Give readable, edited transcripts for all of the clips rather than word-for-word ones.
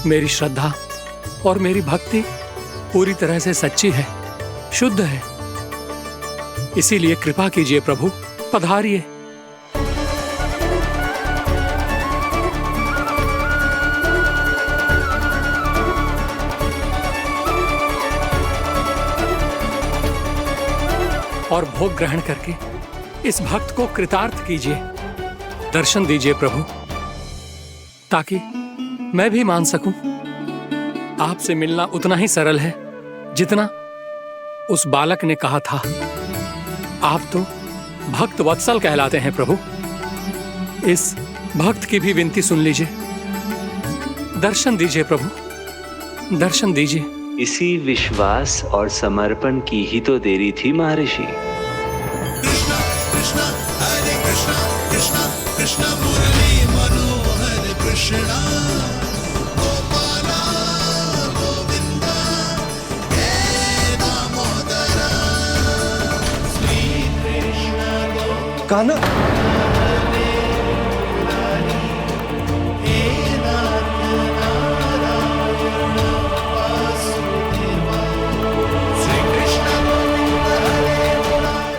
मेरी श्रद्धा और मेरी भक्ति पूरी तरह से सच्ची है, शुद्ध है। इसीलिए कृपा कीजिए प्रभु, पधारिए। और भोग ग्रहण करके इस भक्त को कृतार्थ कीजिए। दर्शन दीजिए प्रभु, ताकि मैं भी मान सकूं। आपसे मिलना उतना ही सरल है जितना उस बालक ने कहा था। आप तो भक्त वत्सल कहलाते हैं प्रभु। इस भक्त की भी विनती सुन लीजिए। दर्शन दीजिए प्रभु, दर्शन दीजिए। इसी विश्वास और समर्पण की ही तो देरी थी महर्षि। कृष्णा कृष्णा हरे कृष्णा, कृष्णा कृष्णा मुरली मनोहर कृष्णा, गोपाला गोविंदा हे दामोदरा, श्री कृष्ण कान्हा,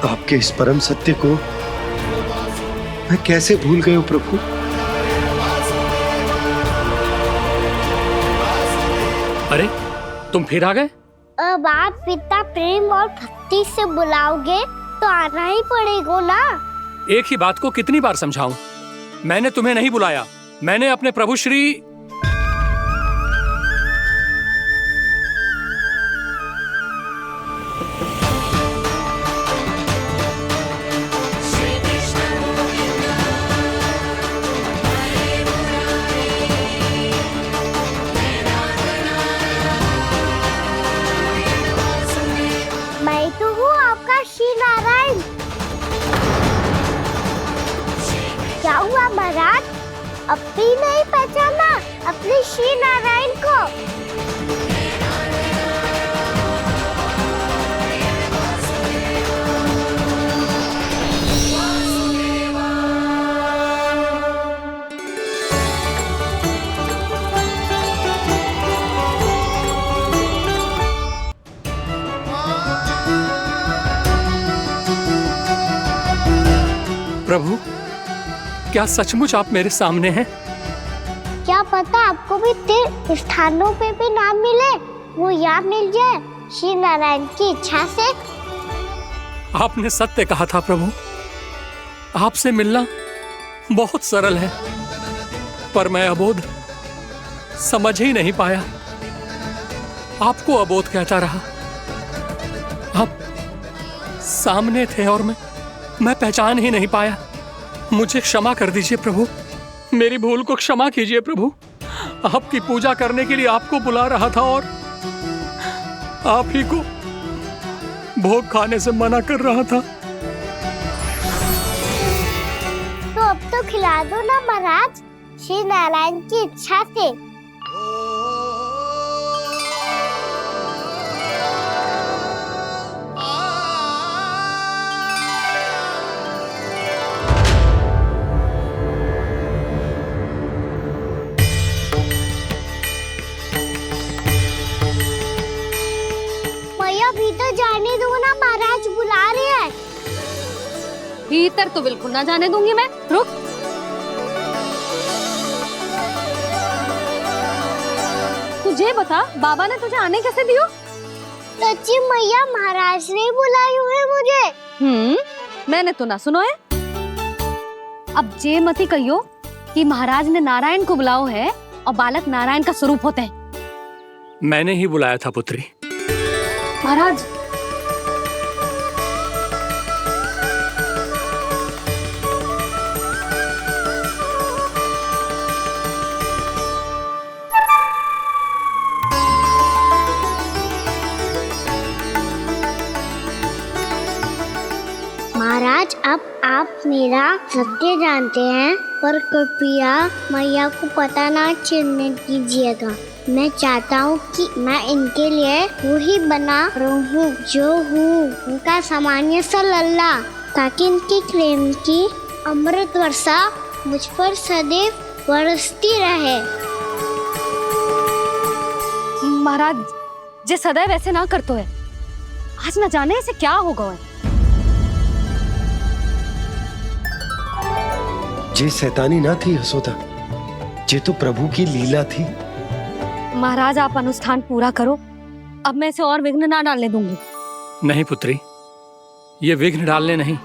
आपके इस परम सत्य को मैं कैसे भूल गया प्रभु। अरे तुम फिर आ गए? अब आप इतना प्रेम और भक्ति से बुलाओगे तो आना ही पड़ेगा ना। एक ही बात को कितनी बार समझाऊं? मैंने तुम्हें नहीं बुलाया, मैंने अपने प्रभु श्री मैं तो हूँ आपका श्री नारायण। क्या हुआ महाराज, अब भी नहीं पहचाना अपने श्री नारायण को? प्रभु, क्या सचमुच आप मेरे सामने हैं? क्या पता आपको भी तीर्थ स्थानों पे भी नाम मिले, वो यहाँ मिल जाए श्री नारायण की इच्छा से। आपने सत्य कहा था प्रभु, आपसे मिलना बहुत सरल है, पर मैं अबोध समझ ही नहीं पाया। आपको अबोध कहता रहा। आप सामने थे और मैं पहचान ही नहीं पाया। मुझे क्षमा कर दीजिए प्रभु, मेरी भूल को क्षमा कीजिए प्रभु। आपकी पूजा करने के लिए आपको बुला रहा था और आप ही को भोग खाने से मना कर रहा था। तो अब तो खिला दो ना महाराज, श्री नारायण की इच्छा से। भीतर जाने दो ना, महाराज बुला रहे हैं। भीतर तो बिल्कुल ना जाने दूंगी मैं, रुक। तुझे बता, बाबा ने तुझे आने कैसे दियो? सच्ची मैया, महाराज ने बुलाई हुई मुझे। मैंने तो ना सुनो है। अब जे मती कहियो कि महाराज ने नारायण को बुलाओ है और बालक नारायण का स्वरूप होते हैं। मैंने ही बुलाया था पुत्री। महाराज, महाराज, अब आप मेरा सत्य जानते हैं, पर कृपया मैया को पता ना चलने कीजिएगा। मैं चाहता हूँ कि मैं इनके लिए वही बना रहूँ जो हूँ, उनका सामान्य सा लल्ला, ताकि इनके प्रेम की अमृत वर्षा मुझ पर सदैव बरसती रहे। महाराज जे सदैव ऐसे ना करतो है, आज न जाने इसे क्या होगा है। जे शैतानी ना थी यशोदा, जे तो प्रभु की लीला थी। महाराज आप अनुष्ठान पूरा करो, अब मैं इसे और विघ्न ना डालने दूंगी। नहीं पुत्री, ये विघ्न डालने नहीं,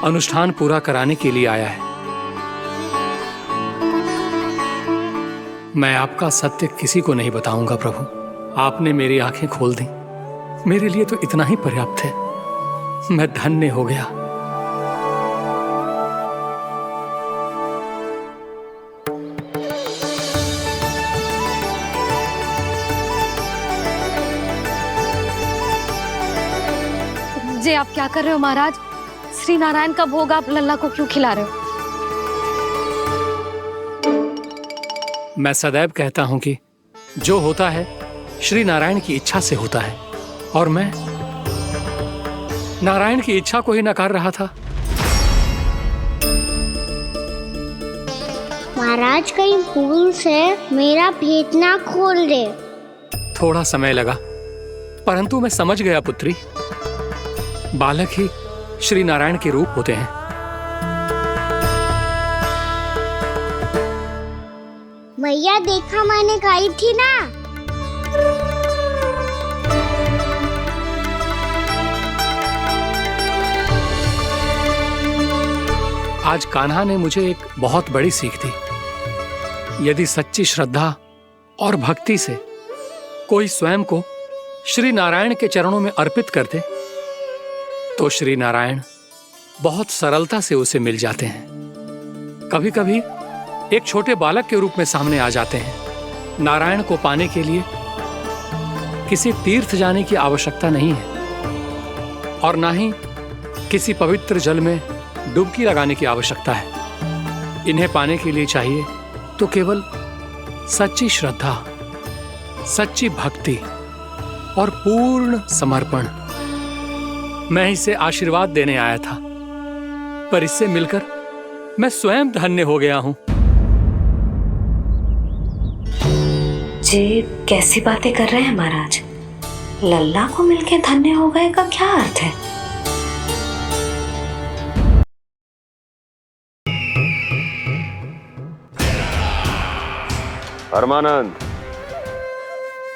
अनुष्ठान पूरा कराने के लिए आया है। मैं आपका सत्य किसी को नहीं बताऊंगा प्रभु। आपने मेरी आंखें खोल दी, मेरे लिए तो इतना ही पर्याप्त है। मैं धन्य हो गया। जे आप क्या कर रहे हो महाराज? श्री नारायण का भोग आप लल्ला को क्यों खिला रहे हो? मैं सदैव कहता हूं कि जो होता है श्री नारायण की इच्छा से होता है, और मैं नारायण की इच्छा को ही नकार रहा था। महाराज कहीं भूल से मेरा भेद ना खोल दे। थोड़ा समय लगा, परंतु मैं समझ गया पुत्री। बालक ही श्री नारायण के रूप होते हैं। मैया देखा मैंने कही थी ना। आज कान्हा ने मुझे एक बहुत बड़ी सीख दी। यदि सच्ची श्रद्धा और भक्ति से कोई स्वयं को श्री नारायण के चरणों में अर्पित कर दे, तो श्री नारायण बहुत सरलता से उसे मिल जाते हैं। कभी कभी एक छोटे बालक के रूप में सामने आ जाते हैं। नारायण को पाने के लिए किसी तीर्थ जाने की आवश्यकता नहीं है, और ना ही किसी पवित्र जल में डुबकी लगाने की आवश्यकता है। इन्हें पाने के लिए चाहिए तो केवल सच्ची श्रद्धा, सच्ची भक्ति और पूर्ण समर्पण। मैं इसे आशीर्वाद देने आया था, पर इससे मिलकर मैं स्वयं धन्य हो गया हूं। जे कैसी बातें कर रहे हैं महाराज? लल्ला को मिलके धन्य हो गए का क्या अर्थ है? परमानंद,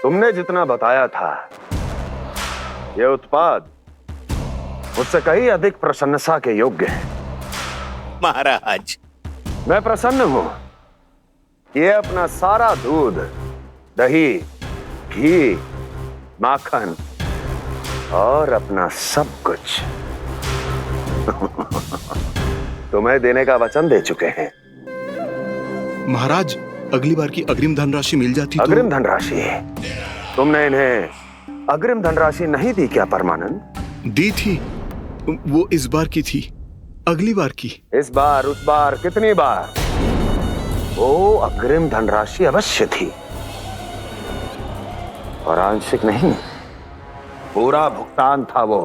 तुमने जितना बताया था, यह उत्पाद मुझसे कहीं अधिक प्रशंसा के योग्य है। महाराज, मैं प्रसन्न हूं। ये अपना सारा दूध, दही, घी, माखन और अपना सब कुछ तुम्हें देने का वचन दे चुके हैं। महाराज, अगली बार की अग्रिम धनराशि मिल जाती तो। अग्रिम धनराशि? तुमने इन्हें अग्रिम धनराशि नहीं दी क्या परमानंद? दी थी, वो इस बार की थी, अगली बार की। इस बार, उस बार, कितनी बार? वो अग्रिम धनराशि अवश्य थी, और आंशिक नहीं, पूरा भुगतान था वो।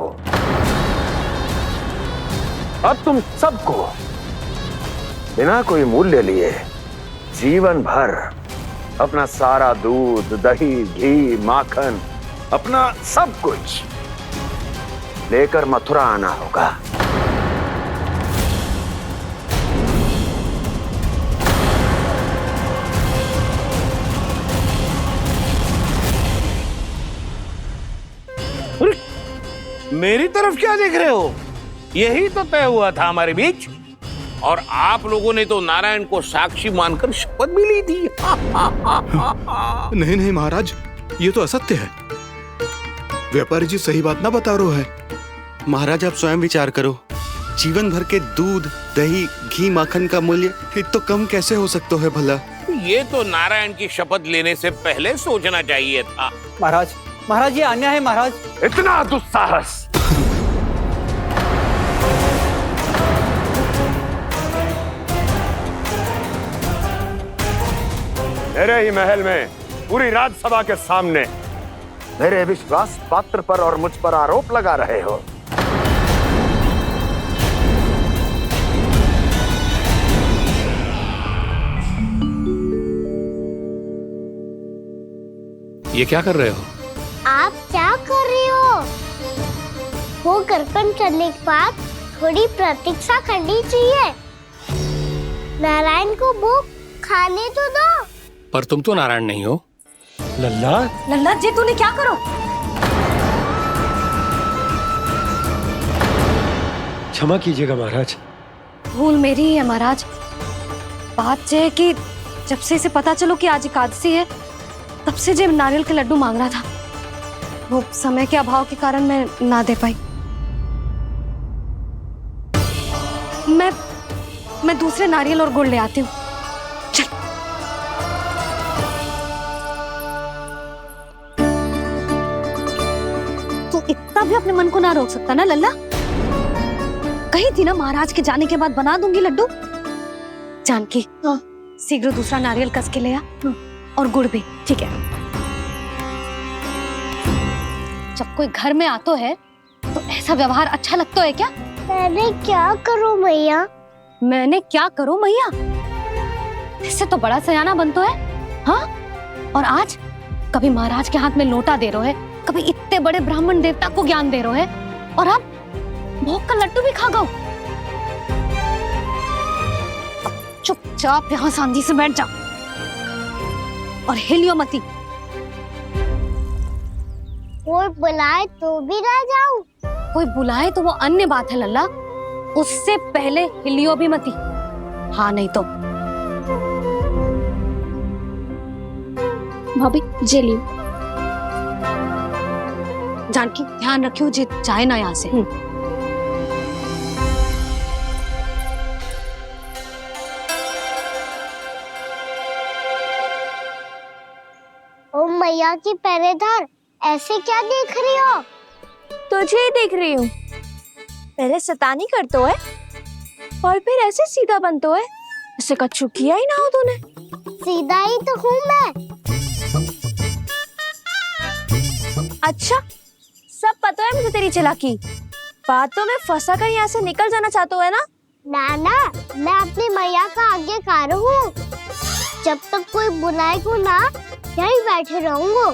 अब तुम सबको बिना कोई मूल्य लिए जीवन भर अपना सारा दूध, दही, घी, माखन, अपना सब कुछ लेकर मथुरा आना होगा। मेरी तरफ क्या देख रहे हो? यही तो तय हुआ था हमारे बीच, और आप लोगों ने तो नारायण को साक्षी मानकर शपथ भी ली थी। नहीं नहीं महाराज, ये तो असत्य है। व्यापारी जी सही बात ना बता रहे हैं। महाराज, आप स्वयं विचार करो। जीवन भर के दूध, दही, घी, माखन का मूल्य तो कम कैसे हो सकता है भला? ये तो नारायण की शपथ लेने से पहले सोचना चाहिए था। महाराज, महाराज, ये अन्याय है महाराज। इतना दुस्साहस! मेरे ही महल में पूरी राजसभा के सामने मेरे विश्वास पात्र पर और मुझ पर आरोप लगा रहे हो। ये क्या कर रहे हो? आप क्या कर रहे हो? वो कर्पण करने के बाद थोड़ी प्रतीक्षा करनी चाहिए। नारायण को भोग खाने तो दो। पर तुम तो नारायण नहीं हो। लल्ला, लल्ला जी तूने क्या करो? क्षमा कीजिएगा महाराज। भूल मेरी ही है महाराज। बात ये है कि जब से इसे पता चलो कि आज एकादशी है, तब से जब नारियल के लड्डू मांग रहा था, वो समय के अभाव के कारण मैं ना दे पाई। मैं दूसरे नारियल और गुड़ ले आती हूँ। चल। तू इतना भी अपने मन को ना रोक सकता ना लल्ला? कही थी ना महाराज के जाने के बाद बना दूंगी लड्डू। जानकी, शीघ्र दूसरा नारियल कस के ले आ, और गुड़ भी। ठीक है। जब कोई घर में आतो है तो ऐसा व्यवहार अच्छा लगता है क्या? मैंने क्या करूं मैया? मैंने क्या करूं मैया? इससे तो बड़ा सयाना बनतो है। हाँ? और आज कभी महाराज के हाथ में लोटा दे रहो है, कभी इतने बड़े ब्राह्मण देवता को ज्ञान दे रहो है, और अब भोग का लड्डू भी खा गो। चुपचाप यहाँ शांति से बैठ जा और हिलियो मती। कोई बुलाए तो भी ना जाऊं? कोई बुलाए तो वो अन्य बात है लल्ला, उससे पहले हिलियो भी मती। हाँ नहीं तो। भाभी जेली। जानकी ध्यान रखियो जे जाए ना यहाँ से। ओ मैया की पहरेदार, ऐसे क्या देख रही हो? तुझे ही देख रही हूँ। पहले शैतानी करतो है और फिर ऐसे सीधा बनतो है, ऐसे कछु किया ही ना हो तूने। सीधा ही तो हूँ मैं। अच्छा, सब पता है मुझे तेरी चालाकी। बातों में फंसा कर यहाँ से निकल जाना चाहते है ना? नाना, मैं अपनी मैया का आज्ञाकार हूँ। जब तक कोई बुलाएगा ना, यहीं बैठे रहूंगा।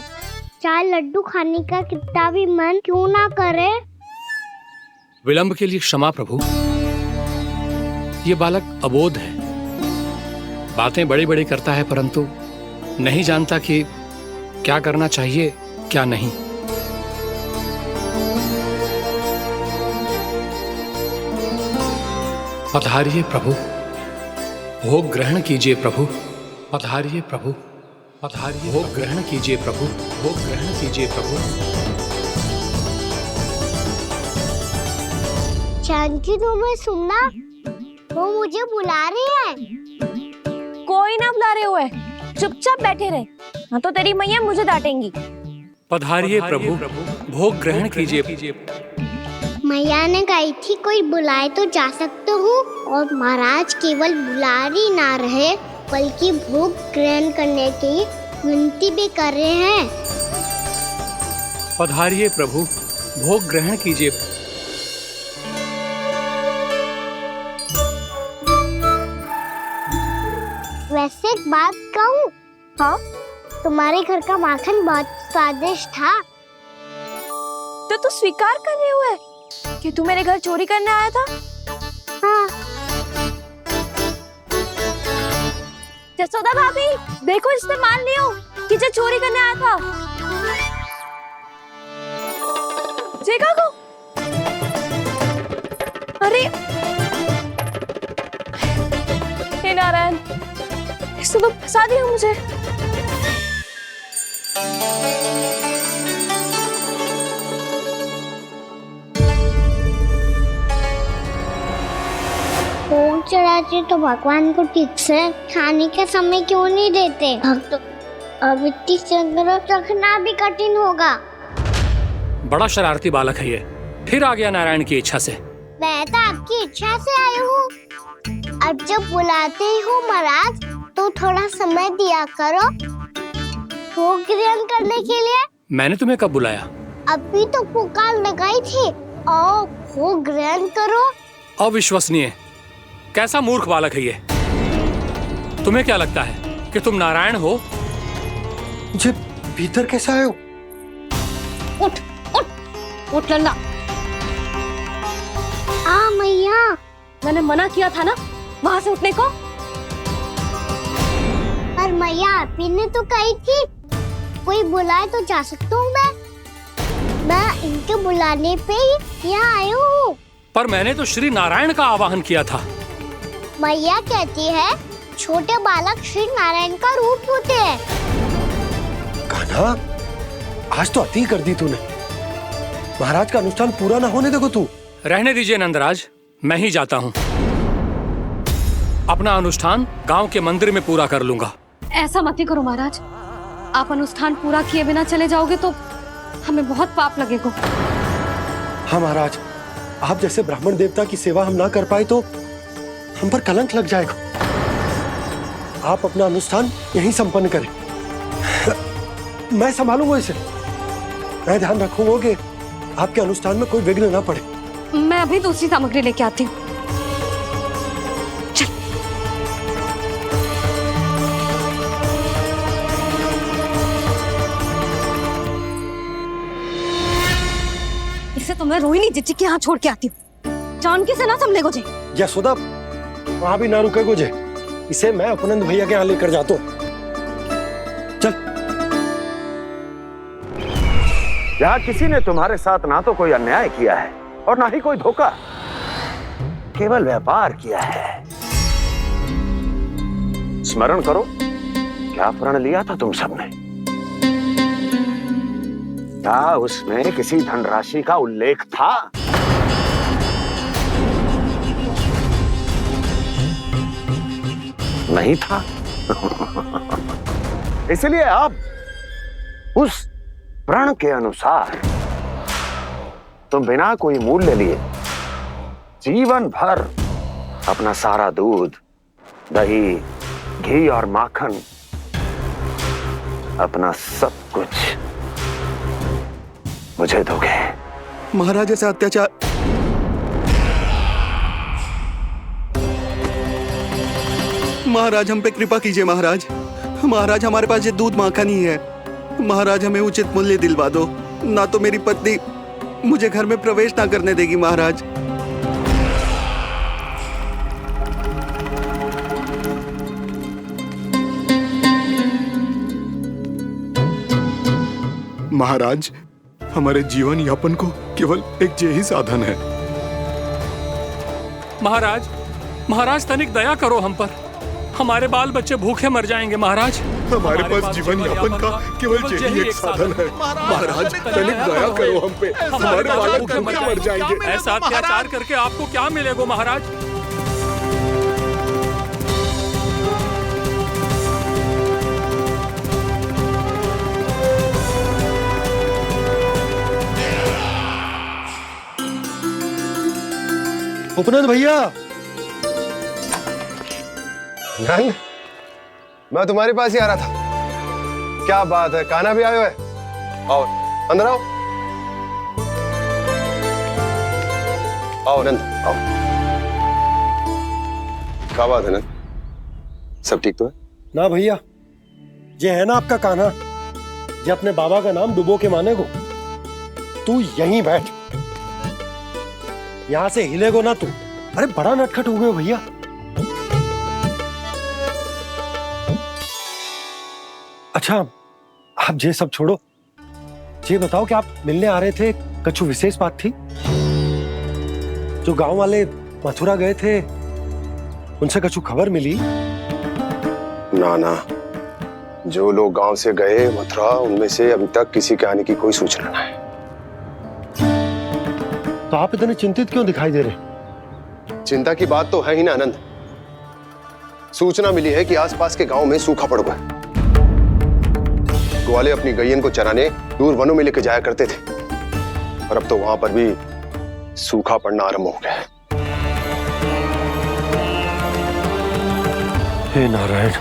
चाहे लड्डू खाने का कितना भी मन क्यों ना करे। विलंब के लिए क्षमा प्रभु। ये बालक अबोध है, बातें बड़ी बड़ी करता है, परंतु नहीं जानता कि क्या करना चाहिए क्या नहीं। पधारिए प्रभु, भोग ग्रहण कीजिए प्रभु। पधारिए प्रभु, पधारिए। भोग ग्रहण कीजिए प्रभु, भोग ग्रहण कीजिए प्रभु। जानकी, तुम्हें सुनना, वो मुझे बुला रही है। कोई ना बुला रहे हुए, चुपचाप बैठे रहे, हाँ तो तेरी मैया मुझे डांटेंगी। पधारिए प्रभु, भोग ग्रहण कीजिए। मैया ने कही थी कोई बुलाए तो जा सकते हूँ, और महाराज केवल बुला ही ना रहे बल्कि भोग ग्रहण करने की विनती भी कर रहे हैं। पधारिए प्रभु, भोग ग्रहण कीजिए। वैसे एक बात कहूँ? हाँ? तुम्हारे घर का माखन बहुत स्वादिष्ट था। तो तू स्वीकार कर रहे हुए कि तू मेरे घर चोरी करने आया था? हाँ। जसोदा भाभी, देखो इसने मान लियो कि जो चोरी करने आया था। देखा को? अरे हे नारायण, इसने तो फंसा दिया मुझे। भोग चढ़ाते तो भगवान को ठीक से खाने का समय क्यों नहीं देते? भक्त अब इतनी संग्रह रखना भी कठिन होगा। बड़ा शरारती बालक है ये, फिर आ गया नारायण की इच्छा से। मैं तो आपकी इच्छा से आई हूँ। अब जब बुलाते ही हो महाराज, तो थोड़ा समय दिया करो भोग ग्रहण करने के लिए। मैंने तुम्हें कब बुलाया? अभी तो पुकार लगाई थी, आओ भोग ग्रहण करो। अविश्वसनीय, कैसा मूर्ख बालक है ये। तुम्हें क्या लगता है कि तुम नारायण हो? भीतर कैसे आए हो? उठ उठ उठ लल्ला। मैया, मैंने मना किया था ना वहां से उठने को। पर मैया आप ही ने तो कही थी कोई बुलाए तो जा सकता हूँ मैं इनके बुलाने पे ही यहाँ आई हूँ। पर मैंने तो श्री नारायण का आवाहन किया था। मैया कहती है छोटे बालक श्री नारायण का रूप होते हैं। कान्हा, आज तो अति कर दी तूने। महाराज का अनुष्ठान पूरा ना होने देखो तू। रहने दीजिए नंदराज, मैं ही जाता हूँ। अपना अनुष्ठान गांव के मंदिर में पूरा कर लूंगा। ऐसा मत ही करो महाराज, आप अनुष्ठान पूरा किए बिना चले जाओगे तो हमें बहुत पाप लगेगा। हाँ महाराज, आप जैसे ब्राह्मण देवता की सेवा हम ना कर पाए तो हम पर कलंक लग जाएगा। आप अपना अनुष्ठान यहीं संपन्न करें, मैं संभालूंगा इसे। मैं ध्यान रखूंगा कि आपके अनुष्ठान में कोई विघ्न ना पड़े। मैं अभी दूसरी सामग्री लेके आती हूँ। इसे तो मैं रोहिणी जीजी के यहाँ छोड़ के आती हूँ। जानकी से ना संभले गुजे। यशोदा, वहां भी ना रुके गुजे। इसे मैं अपनंद भैया के यहाँ लेकर जाता हूँ। चल। यहाँ किसी ने तुम्हारे साथ ना तो कोई अन्याय किया है और ना ही कोई धोखा, केवल व्यापार किया है। स्मरण करो, क्या प्रण लिया था तुम सबने? क्या उसमें किसी धनराशि का उल्लेख था? नहीं था। इसलिए अब उस प्रण के अनुसार तुम बिना कोई मूल्य लिए जीवन भर अपना सारा दूध, दही, घी और माखन, अपना सब कुछ मुझे दोगे। महाराज ऐसा अत्याचार। महाराज हम पे कृपा कीजिए। महाराज, महाराज हमारे पास ये दूध माखन ही है। महाराज हमें उचित मूल्य दिलवा दो, ना तो मेरी पत्नी मुझे घर में प्रवेश ना करने देगी। महाराज महाराज, हमारे जीवन यापन को केवल एक यही साधन है। महाराज, महाराज तनिक दया करो हम पर। हमारे बाल बच्चे भूखे मर जाएंगे महाराज। हमारे पास जीवन यापन का केवल यही एक साधन है। महाराज तनिक दया करो हम पे। हमारे बालक भूखे मर जाएंगे। ऐसा अत्याचार करके आपको क्या मिलेगा महाराज? उपनंद भैया। नंद, मैं तुम्हारे पास ही आ रहा था। क्या बात है, कान्हा भी आयो है? आओ अंदर आओ। आओ नंद आओ। क्या बात है नंद, सब ठीक तो है ना? भैया ये है ना आपका कान्हा, ये अपने बाबा का नाम डुबो के माने को। तू यहीं बैठ, यहां से हिलेगो ना तू। अरे बड़ा नटखट हो गए भैया। अच्छा आप ये सब छोड़ो, ये बताओ कि आप मिलने आ रहे थे, कछु विशेष बात थी? जो गांव वाले मथुरा गए थे उनसे कछु खबर मिली? ना ना, जो लोग गांव से गए मथुरा, उनमें से अभी तक किसी के आने की कोई सूचना नहीं है। तो आप इतने चिंतित क्यों दिखाई दे रहे? चिंता की बात तो है ही ना आनंद। सूचना मिली है कि आसपास के गांव में सूखा पड़ गया। ग्वाले अपनी गैयन को चराने दूर वनों में लेके जाया करते थे, और अब तो वहां पर भी सूखा पड़ना आरंभ हो गया है। हे नारायण,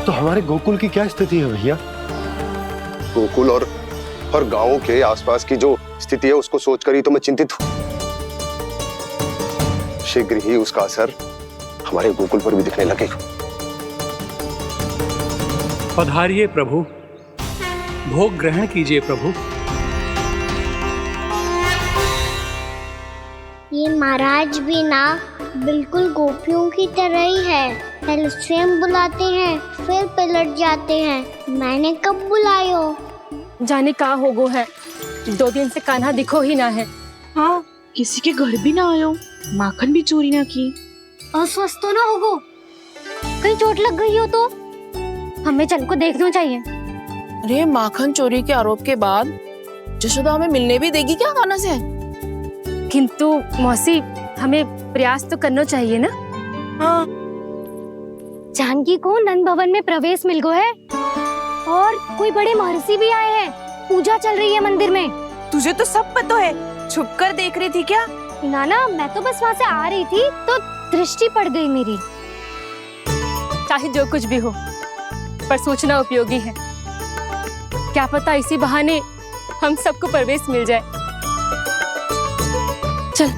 तो हमारे गोकुल की क्या स्थिति है भैया? गोकुल और गांवों के आसपास की जो स्थिति है उसको सोचकर ही तो मैं चिंतित हूं। शीघ्र ही उसका असर हमारे गोकुल पर भी दिखने लगेगा। पधारिए प्रभु, भोग ग्रहण कीजिए प्रभु। ये महाराज भी ना बिल्कुल गोपियों की तरह ही है। पहले स्वयं बुलाते हैं, फिर पलट जाते हैं। मैंने कब बुलाए हो? जाने कहाँ होगो है, 2 दिन से कान्हा दिखो ही ना है। हाँ, किसी के घर भी ना आयो, माखन भी चोरी ना की। अस्वस्थ तो ना होगो, कहीं चोट लग गई हो तो हमें चल को देखना चाहिए। अरे माखन चोरी के आरोप के बाद जशोदा हमें मिलने भी देगी क्या कान्हा से? किंतु मौसी, हमें प्रयास तो करना चाहिए ना। हाँ। जानकी को नंद भवन में प्रवेश मिल गो है और कोई बड़े महर्षि भी आए हैं। पूजा चल रही है मंदिर में। तुझे तो सब पता है, छुप कर देख रही थी क्या? नाना, मैं तो बस वहाँ से आ रही थी तो दृष्टि पड़ गई मेरी। चाहे जो कुछ भी हो, पर सूचना उपयोगी है। क्या पता इसी बहाने हम सबको प्रवेश मिल जाए। चल।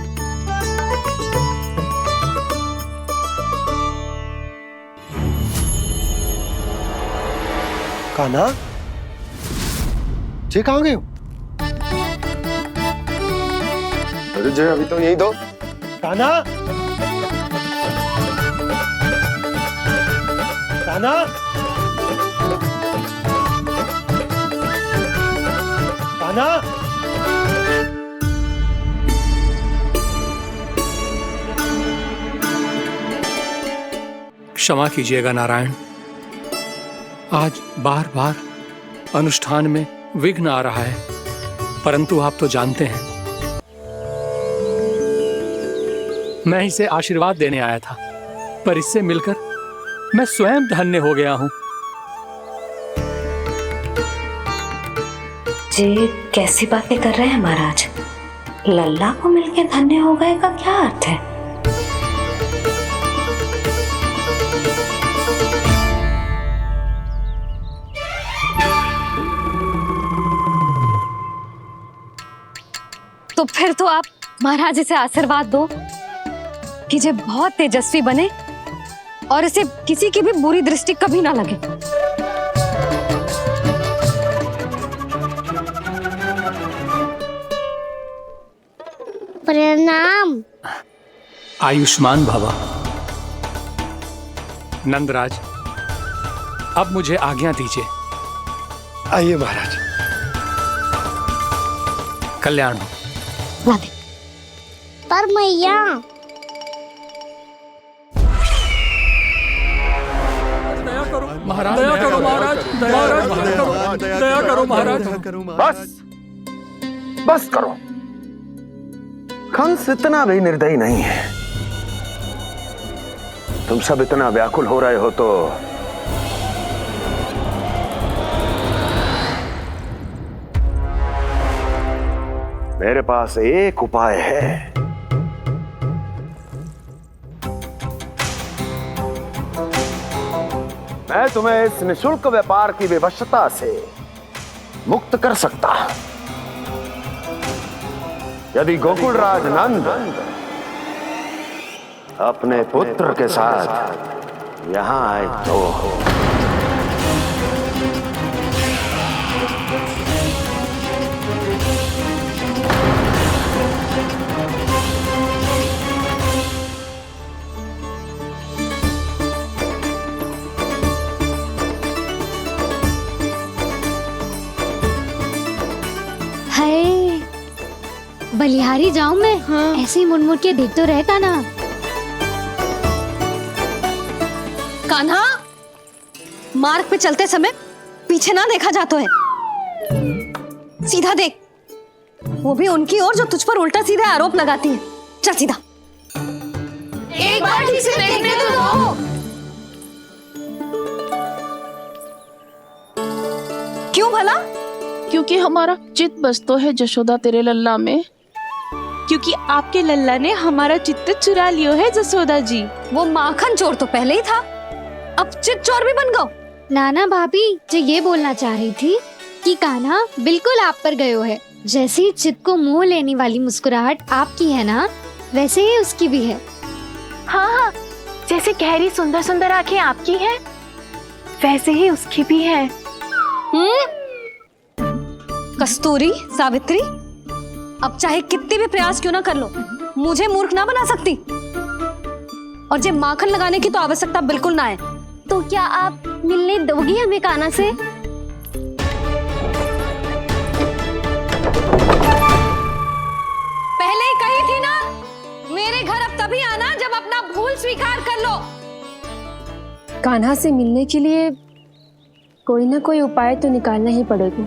कान्हा, जे कहाँ गए हो? अरे जय, अभी तो यही दो। कान्हा, कान्हा, कान्हा। क्षमा कीजिएगा नारायण, आज बार बार अनुष्ठान में विघ्न आ रहा है, परंतु आप तो जानते हैं मैं इसे आशीर्वाद देने आया था, पर इससे मिलकर मैं स्वयं धन्य हो गया हूं। जी कैसी बातें कर रहे हैं महाराज? लल्ला को मिलके धन्य हो गए का क्या अर्थ है? तो फिर तो आप महाराज इसे आशीर्वाद दो कि ये बहुत तेजस्वी बने और इसे किसी की भी बुरी दृष्टि कभी ना लगे। प्रणाम। आयुष्मान भवा। नंदराज, अब मुझे आज्ञा दीजिए। आइए महाराज। कल्याण हो। राधे। पर मैया, दया करो महाराज, दया करो महाराज, दया करो महाराज। बस बस करो। कंस इतना भी निर्दयी नहीं है। तुम सब इतना व्याकुल हो रहे हो तो मेरे पास एक उपाय है। मैं तुम्हें इस निशुल्क व्यापार की विवशता से मुक्त कर सकता। यदि गोकुलराज नंद अपने पुत्र के साथ यहां आए तो बलिहारी जाऊं मैं? हाँ। ऐसे ही मुड़ के देख तो रहे कान्हा। कान्हा, मार्ग पे चलते समय पीछे ना देखा जाता है, सीधा देख। वो भी उनकी ओर जो तुझ पर उल्टा सीधे आरोप लगाती है। चल सीधा। एक बार ठीक से देखने तो दो। क्यों भला? क्योंकि हमारा चित्त बसतो है जशोदा तेरे लल्ला में। क्योंकि आपके लल्ला ने हमारा चित्त चुरा लियो है जसोदा जी। वो माखन चोर तो पहले ही था, अब चित्त चोर भी बन गो। नाना भाभी जो ये बोलना चाह रही थी कि कान्हा बिल्कुल आप पर गयो है। जैसे ही चित्त को मोह लेने वाली मुस्कुराहट आपकी है ना, वैसे ही उसकी भी है। हाँ हाँ, जैसे गहरी सुंदर सुंदर आंखें आपकी हैं, वैसे ही उसकी भी है। कस्तूरी, सावित्री, अब चाहे कितने भी प्रयास क्यों ना कर लो, मुझे मूर्ख ना बना सकती। और जब माखन लगाने की तो आवश्यकता बिल्कुल ना है। तो क्या आप मिलने दोगी हमें कान्हा से? पहले ही कही थी ना, मेरे घर अब तभी आना जब अपना भूल स्वीकार कर लो। कान्हा से मिलने के लिए कोई ना कोई उपाय तो निकालना ही पड़ेगा।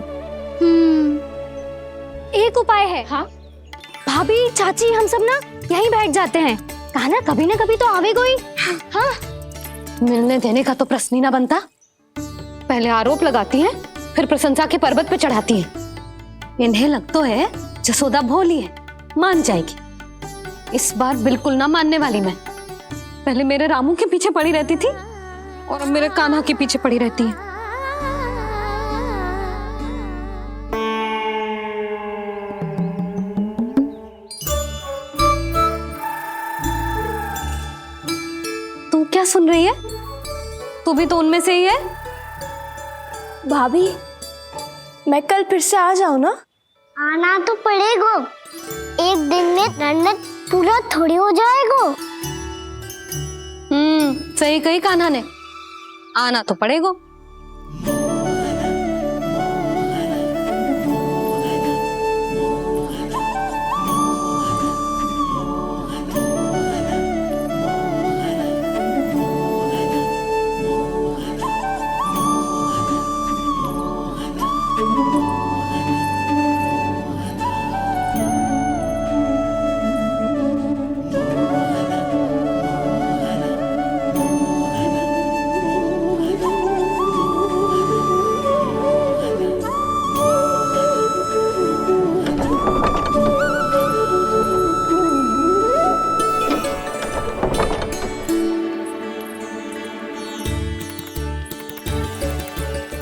एक उपाय है। हाँ? भाभी, चाची, हम सब ना यहीं बैठ जाते हैं। कान्हा कभी ना कभी तो आवेगा ही। हाँ। मिलने देने का तो प्रश्न ही ना बनता। पहले आरोप लगाती हैं, फिर प्रशंसा के पर्वत पे चढ़ाती हैं। इन्हें लग तो है जसोदा भोली है, मान जाएगी। इस बार बिल्कुल ना मानने वाली मैं। पहले मेरे रामू के पीछे पड़ी रहती थी और अब मेरे कान्हा के पीछे पड़ी रहती है। तू क्या सुन रही है? तू भी तो उनमें से ही है। भाभी, मैं कल फिर से आ जाऊं ना? आना तो पड़ेगा। एक दिन में रन्नत पूरा थोड़ी हो जाएगा। सही कही कान्हा ने, आना तो पड़ेगा।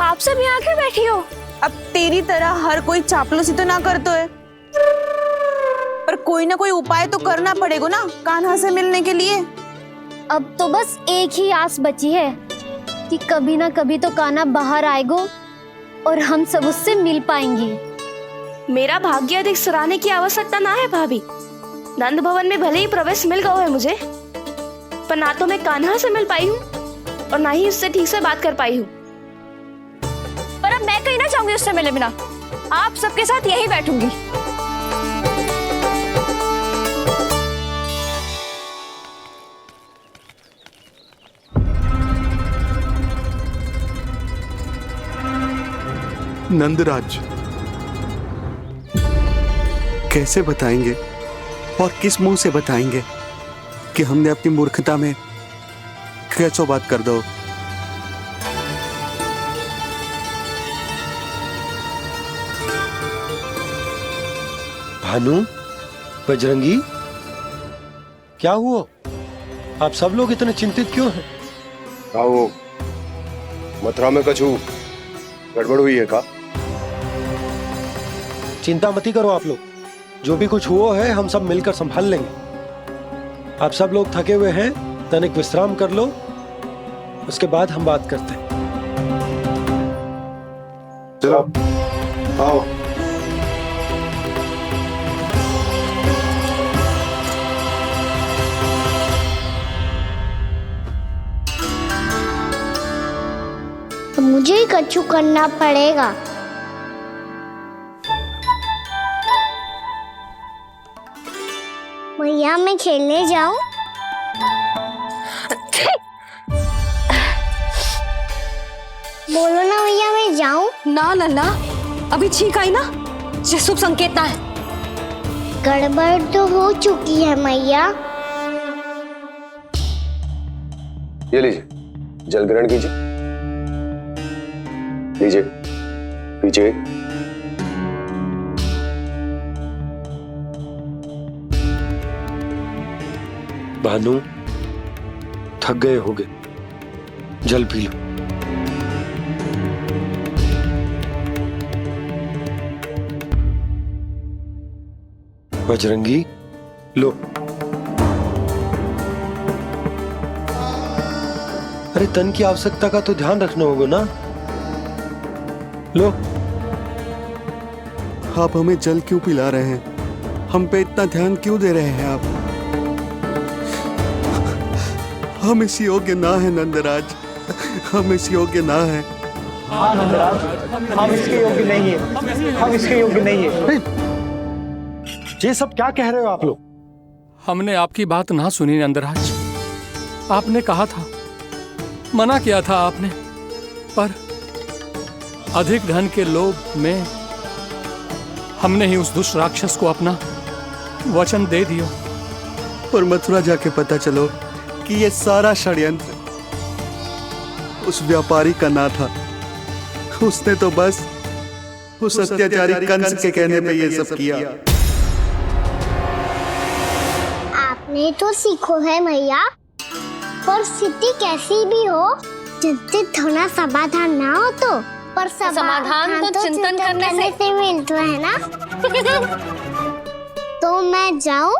आप सब यहाँ क्यों बैठी हो? अब तेरी तरह हर कोई चापलूसी तो ना करतो है, पर कोई ना कोई उपाय तो करना पड़ेगा ना कान्हा से मिलने के लिए। अब तो बस एक ही आस बची है कि कभी ना कभी तो कान्हा बाहर आएगा और हम सब उससे मिल पाएंगे। मेरा भाग्य अधिक सराहने की आवश्यकता ना है भाभी। नंद भवन में भले ही प्रवेश मिल गया है मुझे, पर ना तो मैं कान्हा से मिल पाई हूँ और ना ही उससे ठीक से बात कर पाई हूँ। पर अब मैं कहीं ना चाहूंगी उससे मिले बिना। आप सबके साथ यही बैठूंगी। नंदराज, कैसे बताएंगे और किस मुंह से बताएंगे कि हमने अपनी मूर्खता में कैसो बात कर दो। भानु, बजरंगी, क्या हुआ? आप सब लोग इतने चिंतित क्यों हैं? आओ, मथुरा में कछु गड़बड़ हुई है का? चिंता मती करो आप लोग, जो भी कुछ हुआ है हम सब मिलकर संभाल लेंगे। आप सब लोग थके हुए हैं, तनिक विश्राम कर लो, उसके बाद हम बात करते हैं। चलो, आओ। तो मुझे ही कछु करना पड़ेगा। भैया, मैं खेलने जाऊं? बोलो ना भैया, मैं जाऊं? ना लल्ला, अभी छींक आई ना, ये शुभ संकेत ना है। गड़बड़ तो हो चुकी है मैया। ये लीजिए, जल ग्रहण कीजिए। लीजिए, पीछे। भानु, थक गए होगे, जल पी लो। बजरंगी, लो। अरे हमारे तन की आवश्यकता का तो ध्यान रखना होगा ना। लो, आप हमें जल क्यों पिला रहे हैं? हम पे इतना ध्यान क्यों दे रहे हैं आप? हम इस योग्य ना है नंदराज, हम इस योग्य ना है। हाँ नंदराज, हम इसके योग्य नहीं है, हम इसके योग्य नहीं है। ये सब क्या कह रहे हो आप लोग? हमने आपकी बात ना सुनी नंदराज। आपने कहा था, मना किया था आपने, पर अधिक धन के लोभ में हमने ही उस दुष्ट राक्षस को अपना वचन दे दिया। पर मथुरा जाके पता चलो कि ये सारा षड्यंत्र उस व्यापारी का ना था। उसने तो बस उस अत्याचारी कंस के कहने पे ये सब किया। आपने तो सीखो है मैया, पर स्थिति कैसी भी हो, चिंतित होना समाधान ना हो तो, पर समाधान तो चिंतन करने से मिलता है ना। तो मैं जाऊं?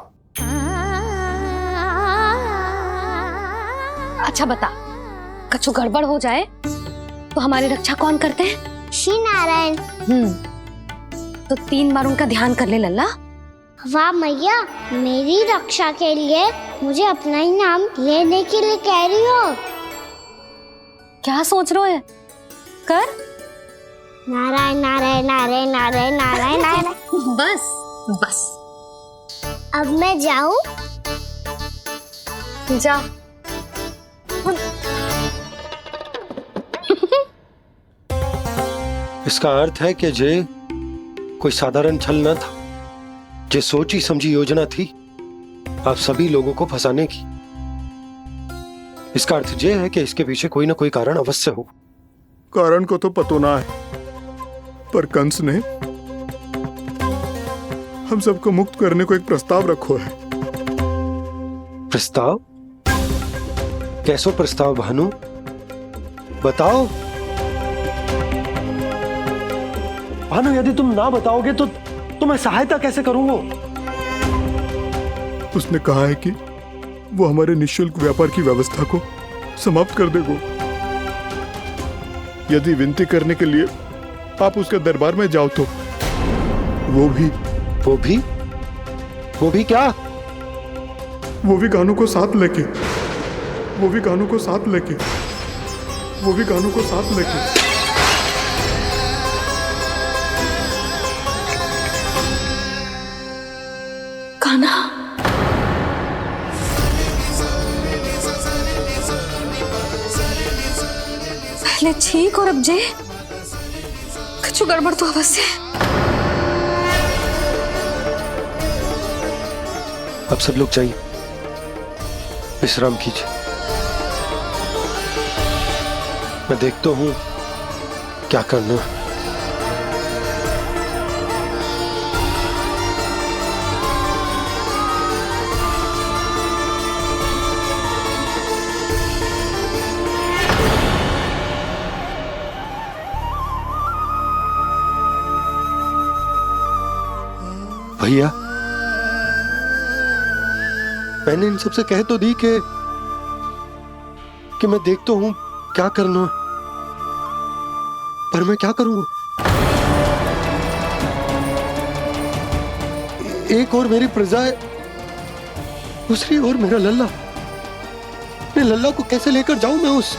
अच्छा बता, कछु गड़बड़ हो जाए तो हमारी रक्षा कौन करते हैं? श्री नारायण। तो 3 बार उनका ध्यान कर ले लल्ला। वाह मैया, मेरी रक्षा के लिए मुझे अपना ही नाम लेने के लिए कह रही हो? क्या सोच रहे हो? कर नारायण नारायण नारायण नारायण नारायण नारायण। बस बस, अब मैं जाऊं? जा। इसका अर्थ है कि जे कोई साधारण छल न था, जे सोची समझी योजना थी आप सभी लोगों को फंसाने की। इसका अर्थ ये है कि इसके पीछे कोई ना कोई कारण अवश्य हो। कारण को तो पतो ना है, पर कंस ने हम सबको मुक्त करने को एक प्रस्ताव रखो है। प्रस्ताव? कैसो प्रस्ताव भानु, बताओ। भानु, यदि तुम ना बताओगे तो मैं सहायता कैसे करूंगा? उसने कहा है कि वो हमारे निःशुल्क व्यापार की व्यवस्था को समाप्त कर देगा यदि विनती करने के लिए आप उसके दरबार में जाओ तो। वो भी क्या? वो भी गानों को साथ लेके, वो भी गानों को साथ लेके, वो भी गानों को साथ लेके। कान्हा, पहले ठीक और अब जे कुछ गड़बड़ तो अवश्य। अब सब लोग जाइए, विश्राम कीजिए। मैं देखता हूं क्या करना है। भैया, मैंने इन सबसे कह तो दी कि मैं देखता हूं क्या करना, पर मैं क्या करूंगा? एक और मेरी प्रजा है, दूसरी ओर मेरा लल्ला। मैं लल्ला को कैसे लेकर जाऊं मैं उस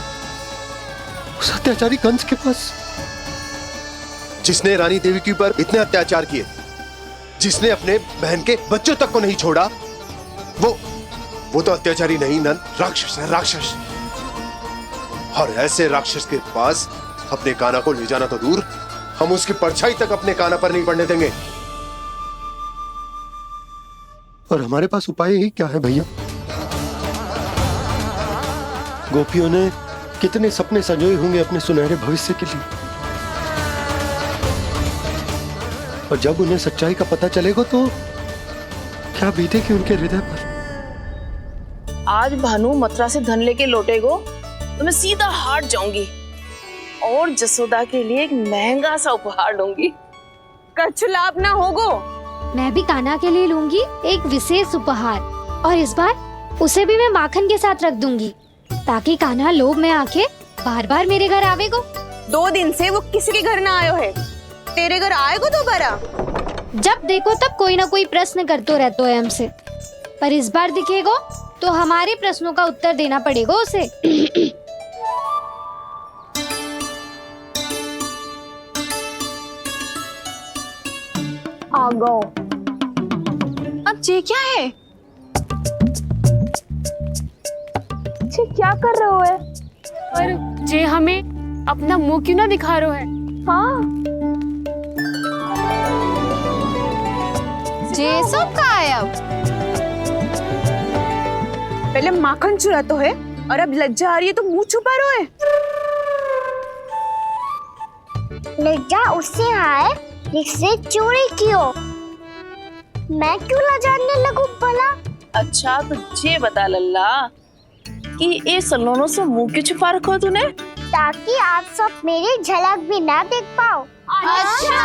अत्याचारी कंस के पास, जिसने रानी देवी के ऊपर इतने अत्याचार किए, जिसने अपने बहन के बच्चों तक को नहीं छोड़ा। वो तो अत्याचारी नहीं नंद, राक्षस है, राक्षस। और ऐसे राक्षस के पास अपने कान्हा को ले जाना तो दूर, हम उसकी परछाई तक अपने कान्हा पर नहीं पड़ने देंगे। और हमारे पास उपाय ही क्या है भैया? गोपियों ने कितने सपने संजोए होंगे अपने सुनहरे भविष्य के लिए, और जब उन्हें सच्चाई का पता चलेगा तो क्या बीतेगी उनके हृदय पर? आज भानु मथुरा से धन लेके लौटेगो तो मैं सीधा हाट जाऊंगी और जसोदा के लिए एक महंगा सा उपहार लूंगी। कछु लाभ ना होगो। मैं भी कान्हा के लिए लूंगी एक विशेष उपहार, और इस बार उसे भी मैं माखन के साथ रख दूंगी। ताकि कान्हा लोभ में आके बार बार मेरे घर आवेगो। 2 दिन से वो किसी के घर ना आयो है, तेरे घर आएगो दोबारा? जब देखो तब कोई ना कोई प्रश्न करते रहते है हमसे, पर इस बार दिखेगो तो हमारे प्रश्नों का उत्तर देना पड़ेगा उसे। आ गो। अब ये क्या है? ये क्या कर रहे हो है? पर जे हमें अपना मुंह क्यों ना दिखा रहे है? हाँ, जे सब कहाँ है अब? पहले माखन चुरा तो है और अब लज्जा आ रही है तो मुंह छुपा रहे है। लज्जा उससे आए जिससे चोरी की हो। मैं क्यों लजाने लगूं भला? अच्छा तो ये बता लल्ला कि ये सलोनों से मुंह क्यों छुपा रखो तूने? ताकि आप सब मेरी झलक भी ना देख पाओ। अच्छा।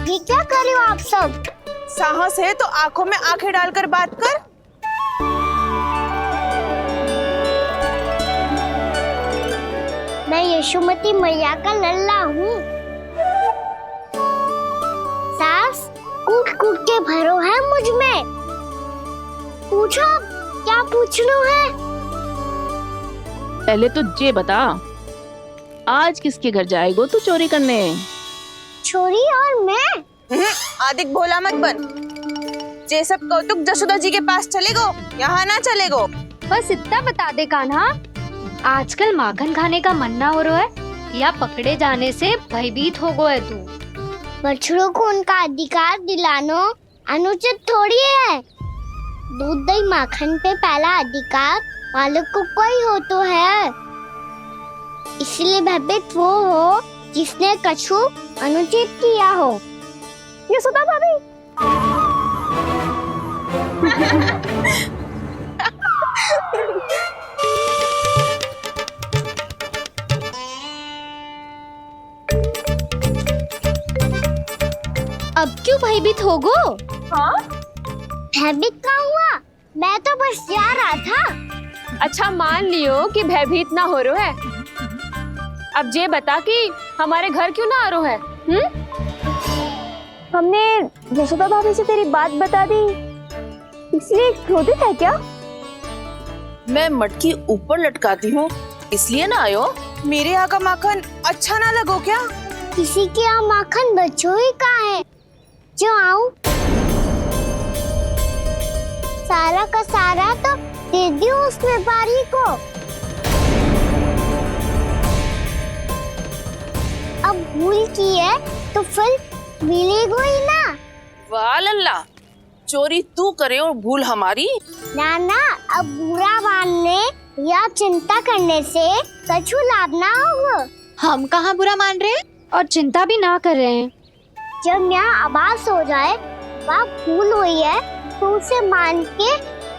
ये क्या कर रहे हो आप सब? साहस है तो आंखों में आंखें डालकर बात कर। मैं यशोमती मैया का लल्ला हूँ। सास कूट कूट के भरो है मुझ में। पूछो क्या पूछना है? पहले तो ये बता, आज किसके घर जाएगो तू चोरी करने? छोरी और मैं? आदिक भोला मत बन। जे सब कौतुक जसोदा जी के पास चलेगो, यहाँ ना चलेगो। बस इतना बता दे कान्हा, आजकल माखन खाने का मन ना हो रहा है या पकड़े जाने से भयभीत हो गए तू? बछड़ों को उनका अधिकार दिलाना अनुचित थोड़ी है। दूध दही माखन पे पहला अधिकार मालिक को कोई हो तो है। इसलिए भयभीत वो हो जिसने कछु अनुचित किया हो। यशोदा भाभी। अब क्यों भयभीत हो गो? हाँ? भयभीत क्या हुआ? मैं तो बस जा रहा था। अच्छा मान लियो कि भयभीत ना हो रहा है, अब ये बता कि हमारे घर क्यों ना आ रहा है? हमने यशोदा भाभी से तेरी बात बता दी, इसलिए क्रोधित है क्या? मैं मटकी ऊपर लटकाती हूँ इसलिए ना आयो? मेरे यहाँ का माखन अच्छा ना लगो क्या? किसी के यहाँ माखन बच्चों ही कहाँ है जो आऊं? सारा का सारा तो दे दियो उस व्यापारी को। अब भूल की है तो फिर मिलेगो ही ना। वाह लल्ला, चोरी तू करे और भूल हमारी। ना ना, अब बुरा मानने या चिंता करने से कछु लाभ ना होगा। हम कहाँ बुरा मान रहे हैं और चिंता भी ना कर रहे हैं। जब यहाँ आभास हो जाए वह भूल हुई है तो उसे मान के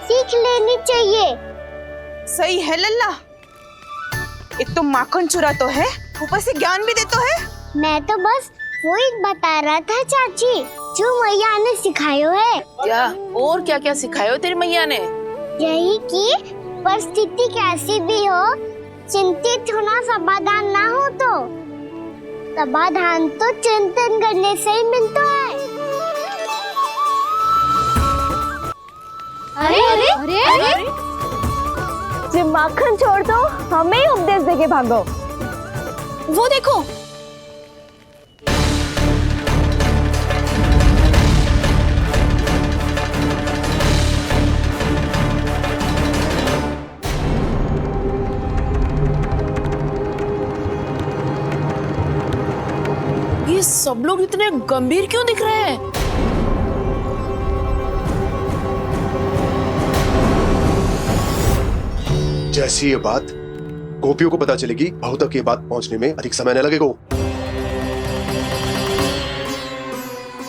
सीख लेनी चाहिए। सही है लल्ला, एक तो माखन चुरा तो है, ऊपर से ज्ञान भी देता है। मैं तो बस वही बता रहा था चाची जो मैया ने सिखायो है। क्या और क्या क्या सिखायो तेरी मैया ने? यही कि परिस्थिति कैसी भी हो, चिंतित होना समाधान ना हो तो समाधान तो चिंतन करने से ही मिलता है। अरे अरे अरे, अरे? जे माखन छोड़ दो, हमें ही उपदेश देके भागो। वो देखो, ये सब लोग इतने गंभीर क्यों दिख रहे हैं? जैसी ये बात गोपियों को पता चलेगी, बहू तक ये बात पहुंचने में अधिक समय न लगेगा।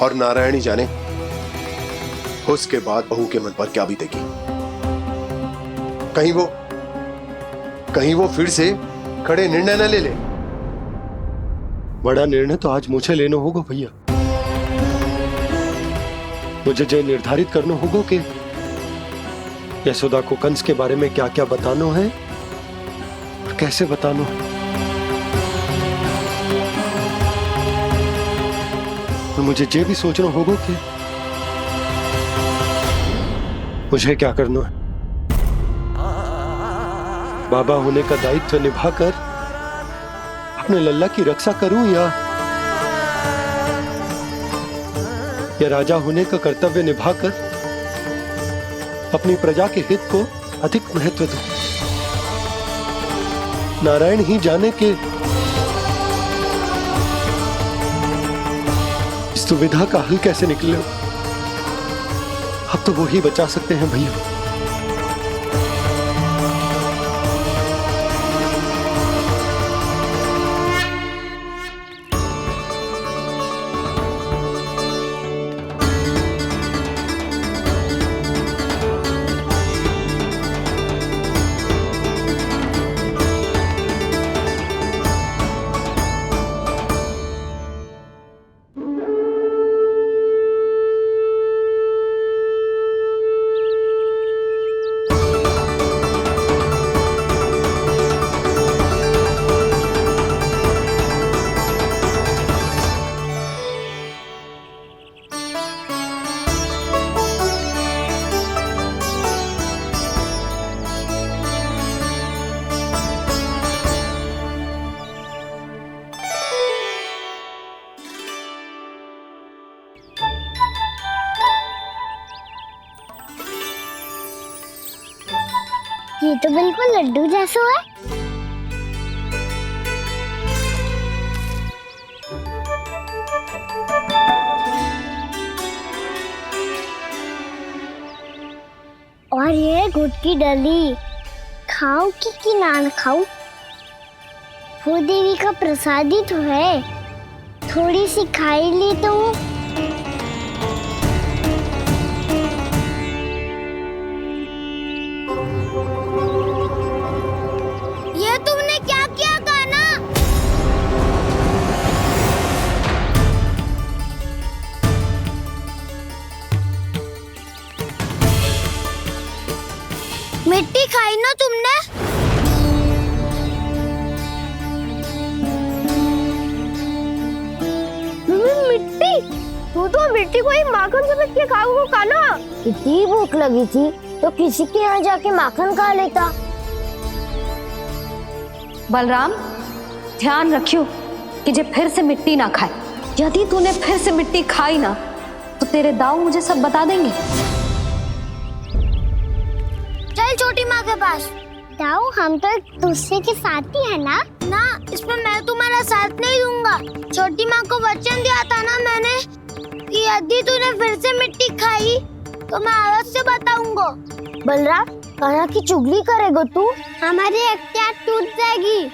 और नारायणी जाने उसके बाद बहू के मन पर क्या बीतेगी। कहीं वो फिर से खड़े निर्णय न ले ले। बड़ा निर्णय तो आज मुझे लेना होगा भैया। मुझे जो निर्धारित करना होगा कि यशोदा को कंस के बारे में क्या क्या बताना है और कैसे बताना है। और मुझे ये भी सोचना होगा कि मुझे क्या करना है। बाबा होने का दायित्व निभाकर अपने लल्ला की रक्षा करूं या राजा होने का कर्तव्य निभाकर अपनी प्रजा के हित को अधिक महत्व दूं। नारायण ही जाने के इस दुविधा का हल कैसे निकले। अब तो वो ही बचा सकते हैं भैया। ये तो बिल्कुल लड्डू जैसा है। और ये गुड़ की डली खाऊं कि ना खाऊं? वो देवी का प्रसाद ही तो है, थोड़ी सी खाई ली तो। ये तुमने क्या किया कान्हा? मिट्टी खाई ना तुमने? मिट्टी? तू तो मिट्टी को ही माखन से पीट के खाओगे कान्हा। कितनी भूख लगी थी तो किसी के यहाँ जाके माखन खा लेता। बलराम, ध्यान रखियो कि जे फिर से मिट्टी ना खाए। यदि तूने फिर से मिट्टी खाई ना तो तेरे दाऊ मुझे सब बता देंगे। चल छोटी माँ के पास। दाऊ, हम तो एक दूसरे के साथी है ना? ना, इसमें मैं तुम्हारा साथ नहीं दूंगा। छोटी माँ को वचन दिया था ना मैंने कि यदि तूने फिर से मिट्टी खाई तो मैं अलग से बताऊंगा। बलराम, कान्हा की चुगली करेगा तू? हमारी अख्तियार टूट जाएगी।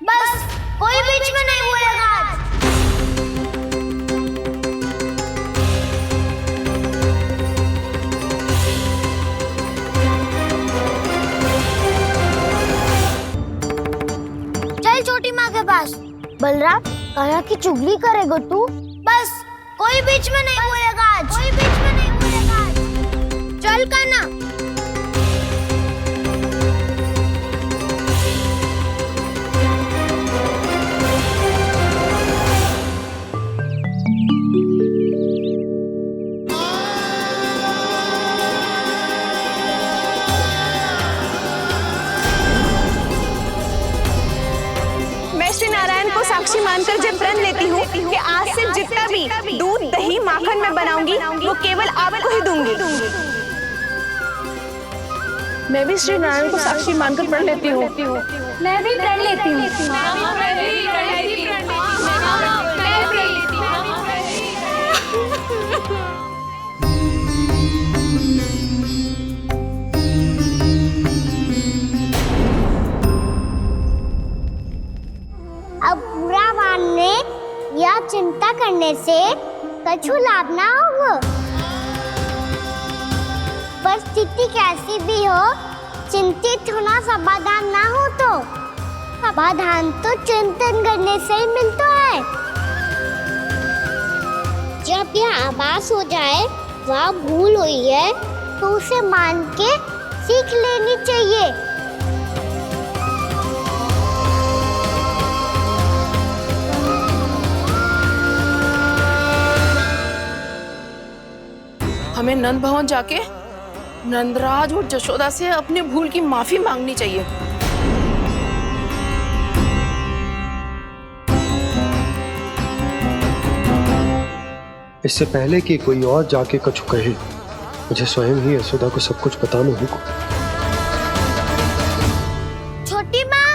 बस कोई बीच में नहीं बोलेगा आज। चल छोटी माँ के पास। बलराम, कान्हा की चुगली करेगा तू? बस कोई बीच में नहीं बोलेगा आज। कोई बीच में नहीं बोलेगा आज। चल कान्हा। श्री नारायण को साक्षी मानकर जब प्रण लेती हूँ कि आज से जितना भी दूध दही माखन मैं बनाऊंगी वो केवल आपको ही दूंगी। मैं भी श्री नारायण को साक्षी मानकर प्रण लेती हूँ। मैं भी प्रण लेती हूँ। अब बुरा मानने या चिंता करने से कछु लाभ ना होगा। परिस्थिति कैसी भी हो, चिंतित होना समाधान ना हो तो समाधान तो चिंतन करने से ही मिलता है। जब यह आभास हो जाए वह भूल हुई है तो उसे मान के सीख लेनी चाहिए। हमें नंद भवन जाके नंदराज और जशोदा से अपनी भूल की माफी मांगनी चाहिए। इससे पहले कि कोई और जाके कछु कहे, मुझे स्वयं ही यशोदा को सब कुछ बताना होगा। छोटी माँ,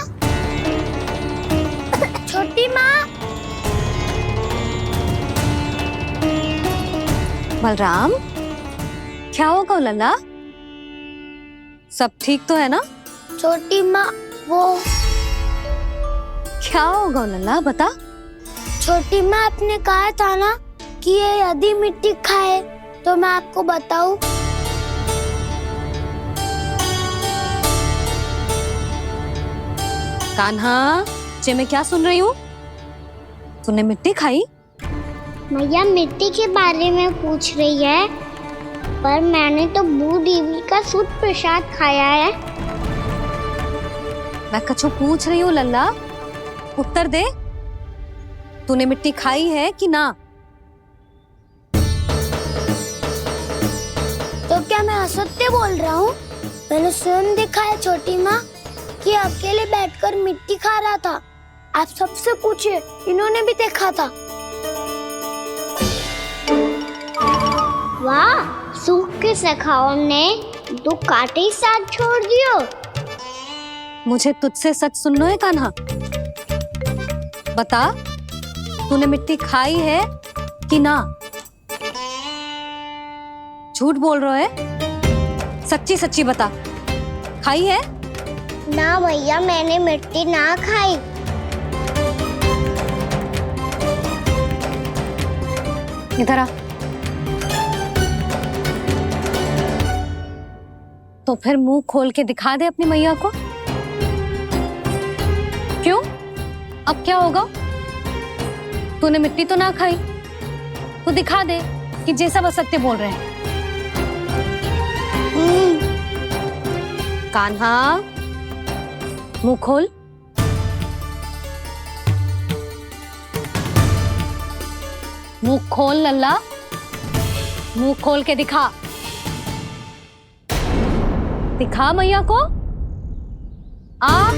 छोटी माँ। बलराम, क्या होगा लल्ला? सब ठीक तो है ना? छोटी माँ, वो क्या होगा लल्ला, बता। छोटी माँ, आपने कहा था ना कि ये यदि मिट्टी खाए तो मैं आपको बताऊं। कान्हा, जे मैं क्या सुन रही हूँ? तूने मिट्टी खाई? मैया मिट्टी के बारे में पूछ रही है, पर मैंने तो भू देवी का शुद्ध प्रसाद खाया है। मैं कछु पूछ रही हूँ लल्ला, उत्तर दे। तूने मिट्टी खाई है कि ना? तो क्या मैं असत्य बोल रहा हूँ? मैंने स्वयं देखा है छोटी माँ कि अकेले बैठकर मिट्टी खा रहा था। आप सबसे पूछिए, इन्होंने भी देखा था। वाह, सूख के सखाओं ने 2 कांटे ही साथ छोड़ दियो। मुझे तुझसे सच सुनना है कान्हा। बता, तूने मिट्टी खाई है कि ना? झूठ बोल रहा है, सच्ची सच्ची बता, खाई है? ना भैया, मैंने मिट्टी ना खाई। इधर आ। तो फिर मुंह खोल के दिखा दे अपनी मैया को। क्यों? अब क्या होगा? तूने मिट्टी तो ना खाई, तो दिखा दे कि जे सब असत्य बोल रहे हैं। कान्हा, मुंह खोल। मुंह खोल लल्ला, मुंह खोल के दिखा। दिखा मैया को। आ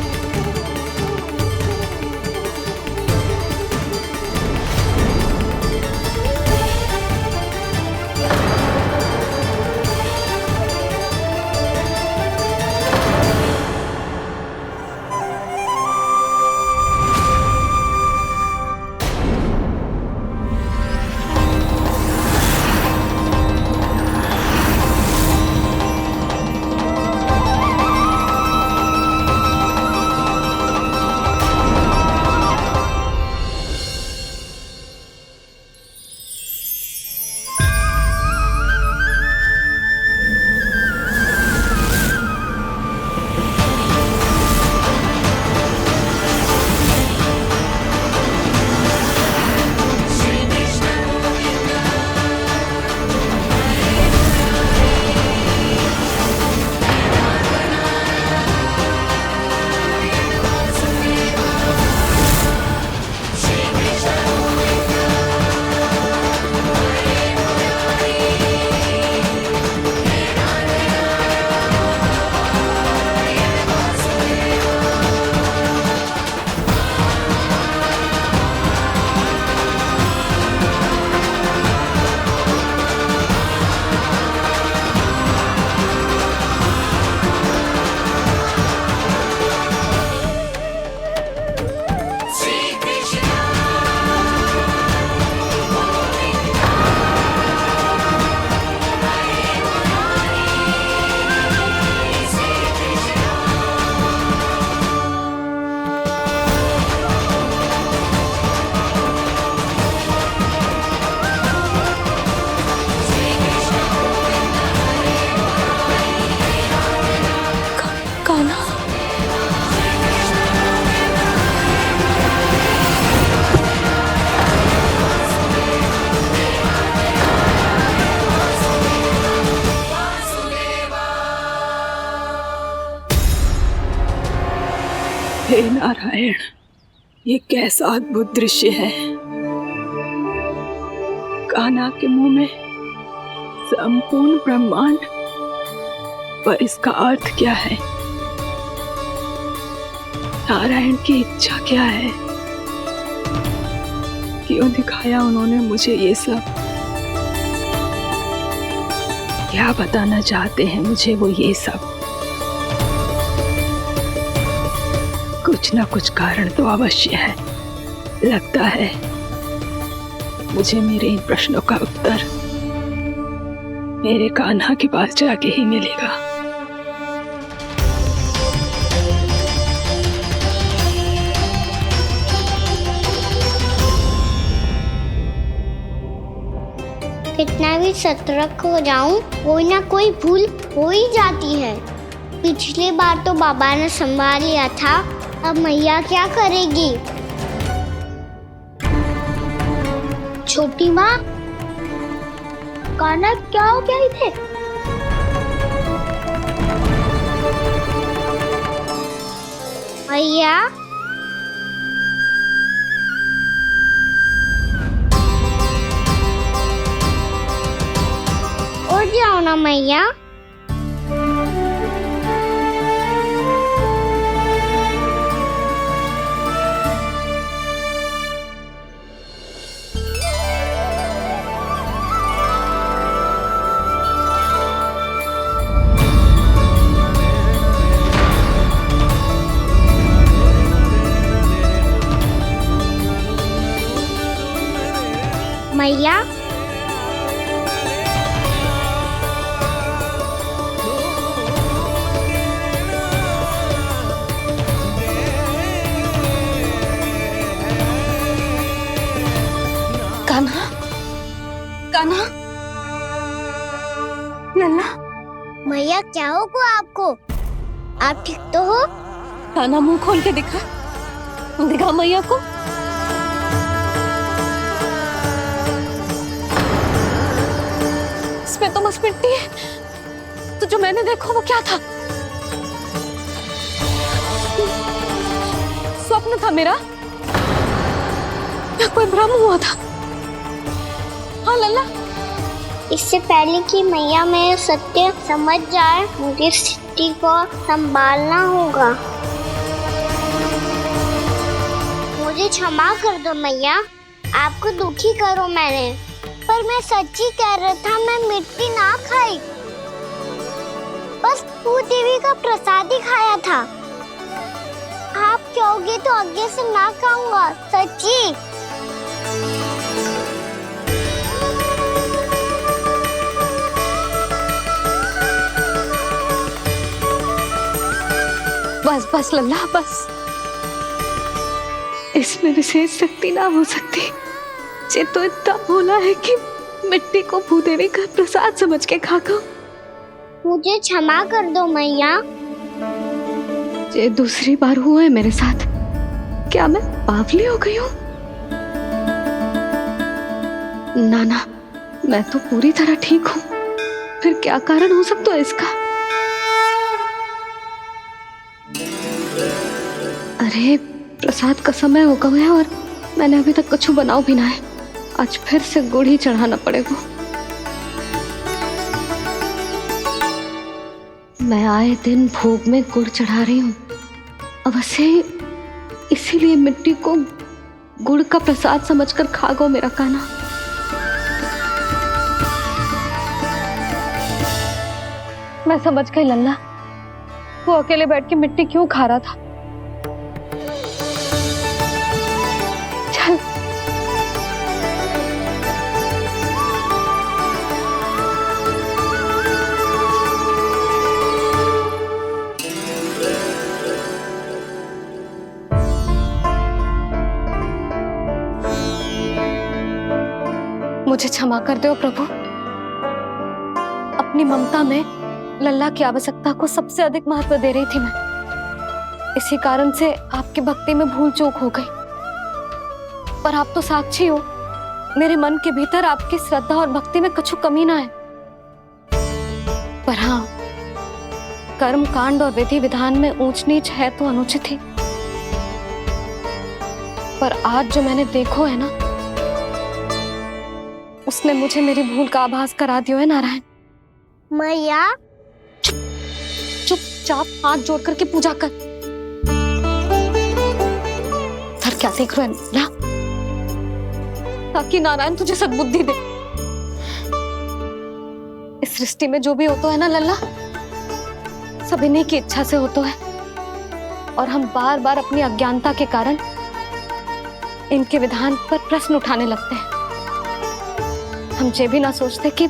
हे नारायण, ये कैसा अद्भुत दृश्य है। कान्हा के मुंह में संपूर्ण ब्रह्मांड, पर इसका अर्थ क्या है? नारायण की इच्छा क्या है? क्यों दिखाया उन्होंने मुझे ये सब? क्या बताना चाहते हैं मुझे वो ये सब? कुछ ना कुछ कारण तो अवश्य है। लगता है मुझे मेरे इन प्रश्नों का उत्तर मेरे कान्हा के पास जाके ही मिलेगा। कितना भी सतर्क हो जाऊं, कोई ना कोई भूल हो ही जाती है। पिछली बार तो बाबा ने संभाल लिया था, अब मैया क्या करेगी? छोटी माँ, कान्हा क्या हो गया इधे? मैया, उठ जाओ ना मैया। मैया, कान्हा, कान्हा, लल्ला। मैया क्या होगा आपको? आप ठीक तो हो? कान्हा मुंह खोल के दिखा, दिखा मैया को। इसमें तो बस मिट्टी है, तो जो मैंने देखा वो क्या था? स्वप्न था मेरा या कोई भ्रम हुआ था? हाँ लल्ला, इससे पहले कि मैया मेरे सत्य समझ जाए, मुझे स्थिति को संभालना होगा। मुझे क्षमा कर दो मैया, आपको दुखी करो मैंने, पर मैं सच्ची कह रहा था, मैं मिट्टी ना खाई, बस भूत देवी का प्रसाद ही खाया था। आप कहोगे तो आगे से ना खाऊंगा, सच्ची। बस बस लल्ला, बस। इसमें विशेष शक्ति ना हो सकती। ये तो इतना भोला है कि मिट्टी को भूदेवी का प्रसाद समझ के खा गो। मुझे क्षमा कर दो मैया। ये दूसरी बार हुआ है मेरे साथ। क्या मैं बावली हो गई हूँ? ना, मैं तो पूरी तरह ठीक हूँ। फिर क्या कारण हो सकता है इसका? अरे प्रसाद का समय हो गया है और मैंने अभी तक कुछ बनाओ भी ना है। आज फिर से गुड़ ही चढ़ाना पड़ेगा। मैं आए दिन भोग में गुड़ चढ़ा रही हूँ, अवश्य इसीलिए मिट्टी को गुड़ का प्रसाद समझकर खा गो मेरा कान्हा। मैं समझ गई लल्ला, वो अकेले बैठ के मिट्टी क्यों खा रहा था। चल मुझे क्षमा कर दो प्रभु। अपनी ममता में लल्ला की आवश्यकता को सबसे अधिक महत्व दे रही थी मैं। इसी कारण से आपकी भक्ति में भूल चूक हो गई। पर आप तो साक्षी हो, मेरे मन के भीतर आपकी श्रद्धा और भक्ति में कुछ कमी ना है। पर हाँ, कर्म कांड और विधि विधान में ऊंच नीच है तो अनुचित ही। पर आज जो मैंने देखो है ना, उसने मुझे मेरी भूल का आभास करा दियो है नारायण। मैया चुपचाप हाथ जोड़ करके पूजा कर। सर क्या देख रहे हैं ना, ताकि नारायण तुझे सद्बुद्धि दे। इस सृष्टि में जो भी होता है ना लल्ला, सब इन्हीं की इच्छा से होता है, और हम बार बार अपनी अज्ञानता के कारण इनके विधान पर प्रश्न उठाने लगते हैं। हम ये भी ना सोचते कि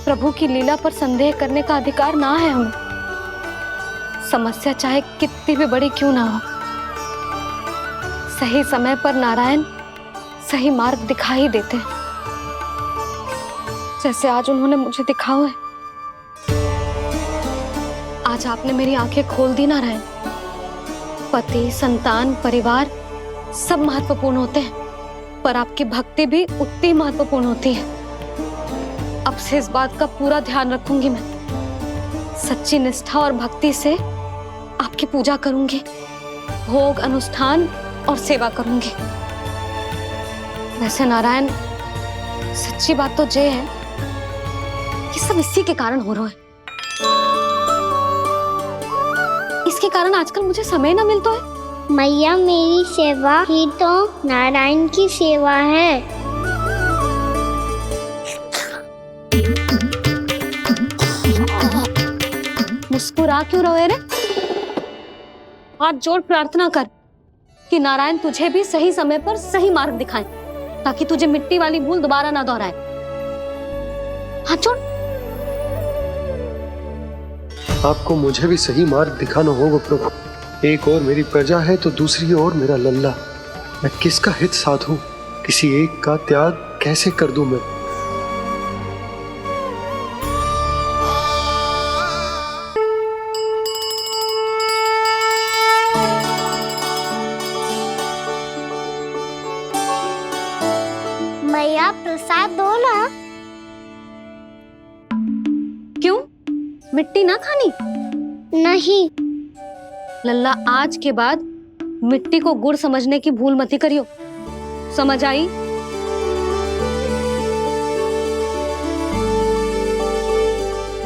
प्रभु की लीला पर संदेह करने का अधिकार ना है हमें, समस्या चाहे कितनी भी बड़ी क्यों ना हो। सही समय पर नारायण सही मार्ग दिखा ही देते हैं, जैसे आज उन्होंने मुझे दिखाओ है। आज आपने मेरी आंखें खोल दी नारायण। पति, संतान, परिवार सब महत्वपूर्ण होते हैं, पर आपकी भक्ति भी उतनी महत्वपूर्ण होती है। अब से इस बात का पूरा ध्यान रखूंगी मैं। सच्ची निष्ठा और भक्ति से आपकी पूजा करूंगी, भोग, अनुष्ठान और सेवा करूंगी। वैसे नारायण, सच्ची बात तो ये है कि सब इसी के कारण हो रहा है। इसके कारण आजकल मुझे समय ना मिलता है। मैया, मेरी सेवा ही तो नारायण की सेवा है। मुस्कुरा क्यों रहे रे? हाथ जोड़ प्रार्थना कर कि नारायण तुझे भी सही समय पर सही मार्ग दिखाएं, ताकि तुझे मिट्टी वाली भूल दोबारा ना दोहराए। हाथ जोड़। आपको मुझे भी सही मार्ग दिखाना होगा प्रभु। एक और मेरी प्रजा है तो दूसरी ओर मेरा लल्ला। मैं किसका हित साधूं? किसी एक का त्याग कैसे कर दूं मैं? मैया, प्रसाद दो ना। क्यों? मिट्टी ना खानी? नहीं। लल्ला, आज के बाद मिट्टी को गुड़ समझने की भूल मत करियो। समझ आई?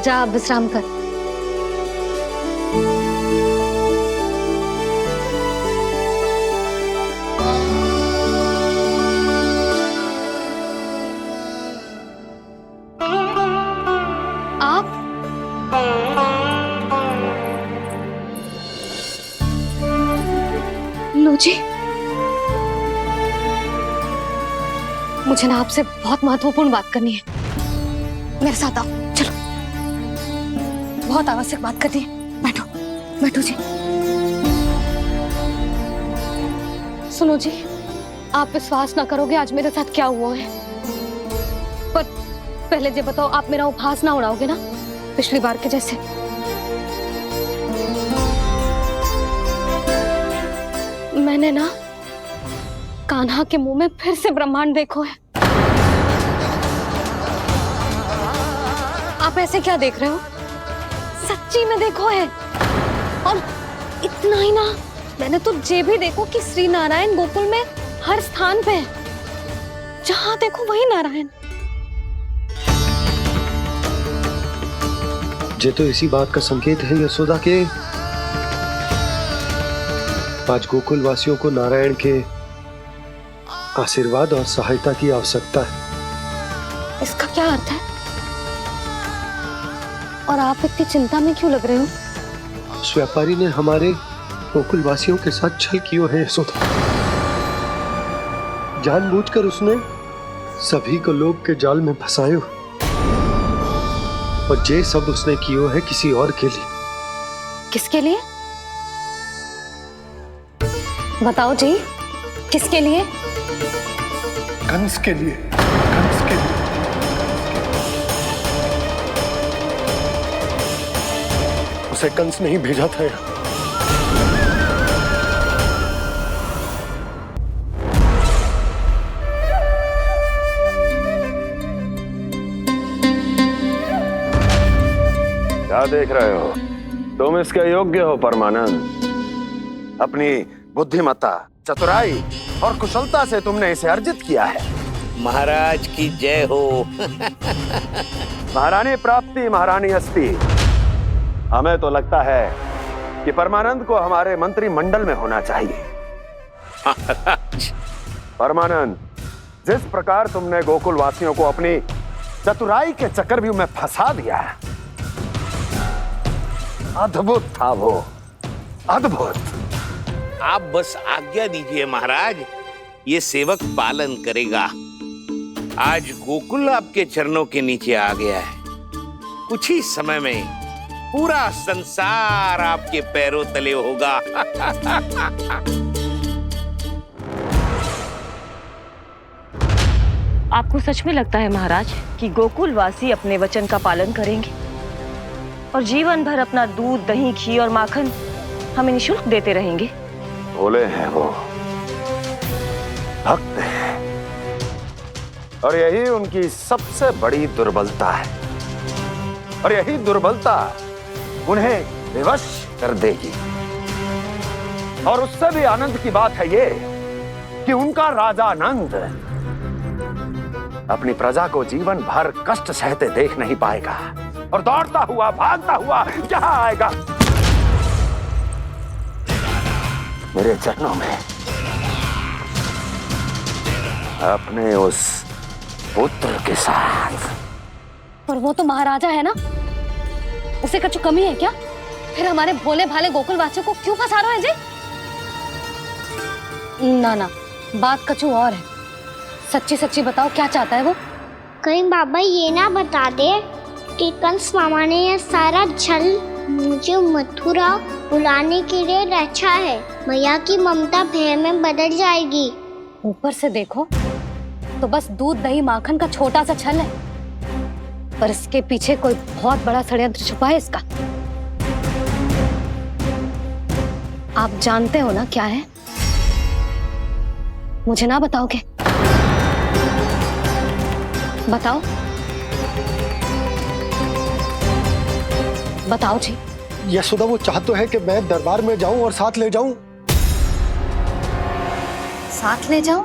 जा विश्राम कर। लो जी, मुझे ना आपसे बहुत महत्वपूर्ण बात करनी है। मेरे साथ आओ, चलो। बहुत आवश्यक बात करनी है। बैठो, बैठो जी। सुनो जी, आप विश्वास ना करोगे आज मेरे साथ क्या हुआ है। पर पहले ये बताओ, आप मेरा उपहास ना उड़ाओगे ना, पिछली बार के जैसे? मैंने ना कान्हा के मुंह में फिर से ब्रह्मांड देखो है। आप ऐसे क्या देख रहे हो? सच्ची में देखो है। और इतना ही ना, मैंने तो ये भी देखो कि श्री नारायण गोकुल में हर स्थान पे है। जहां देखो वही नारायण। ये तो इसी बात का संकेत है यशोदा के आज गोकुल वासियों को नारायण के आशीर्वाद और सहायता की आवश्यकता है। इसका क्या अर्थ है? और आप इतनी चिंता में क्यों लग रहे हो? उस व्यापारी ने हमारे गोकुल वासियों के साथ छल किया है यशोदा। जानबूझकर उसने सभी को लोभ के जाल में फंसायो, और ये सब उसने किया है किसी और के लिए। किसके लिए? बताओ जी, किसके लिए? कंस के लिए। कंस के लिए। उसे कंस नहीं भेजा था। क्या देख रहे हो? तुम इसके योग्य हो परमानंद। अपनी बुद्धिमत्ता चतुराई और कुशलता से तुमने इसे अर्जित किया है। महाराज की जय हो। महारानी प्राप्ति महारानी हस्ती। हमें तो लगता है कि परमानंद को हमारे मंत्रिमंडल में होना चाहिए। परमानंद, जिस प्रकार तुमने गोकुल वासियों को अपनी चतुराई के चक्रव्यूह में फंसा दिया है, अद्भुत था वो, अद्भुत। आप बस आज्ञा दीजिए महाराज, ये सेवक पालन करेगा। आज गोकुल आपके चरणों के नीचे आ गया है। कुछ ही समय में पूरा संसार आपके पैरों तले होगा। आपको सच में लगता है महाराज कि गोकुल वासी अपने वचन का पालन करेंगे और जीवन भर अपना दूध, दही, घी और माखन हमें निःशुल्क देते रहेंगे? भोले हैं वो, भक्त हैं, और यही उनकी सबसे बड़ी दुर्बलता है। और यही दुर्बलता उन्हें विवश कर देगी। और उससे भी आनंद की बात है ये कि उनका राजा नंद अपनी प्रजा को जीवन भर कष्ट सहते देख नहीं पाएगा और दौड़ता हुआ, भागता हुआ यहाँ आएगा मेरे चरणों में अपने उस पुत्र के साथ। पर वो तो महाराजा है ना, उसे कुछ कमी है क्या? फिर हमारे भोले भाले गोकुल वासियों को क्यों फंसा रहे हैं जी? ना ना, बात कछु और है। सच्ची सच्ची बताओ, क्या चाहता है वो? कहीं बाबा ये ना बता दे कि कंस मामा ने यह सारा छल मुझे मथुरा बुलाने के लिए रचा है। मैया की ममता भय में बदल जाएगी। ऊपर से देखो तो बस दूध, दही, माखन का छोटा सा छल है, पर इसके पीछे कोई बहुत बड़ा षड्यंत्र छुपा है इसका। आप जानते हो ना क्या है? मुझे ना बताओगे? बताओ बताओ जी। यशोदा, वो चाह तो है कि मैं दरबार में जाऊं और साथ ले जाऊं। साथ ले जाऊं?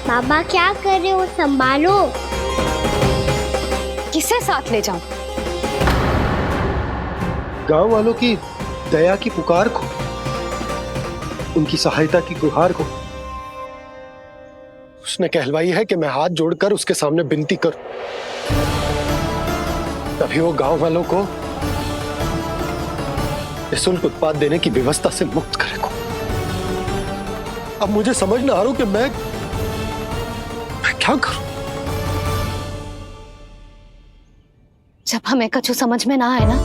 बाबा क्या कर रहे हो, संभालो। किसे साथ ले जाऊं? गांव वालों की दया की पुकार को, उनकी सहायता की गुहार को। उसने कहलवाई है कि मैं हाथ जोड़कर उसके सामने विनती करूं, तभी वो गांव वालों को निःशुल्क उत्पाद देने की व्यवस्था से मुक्त करेगा। अब मुझे समझ ना आ रहा कि मैं क्या करूं। जब हमें कछु समझ में ना आए ना,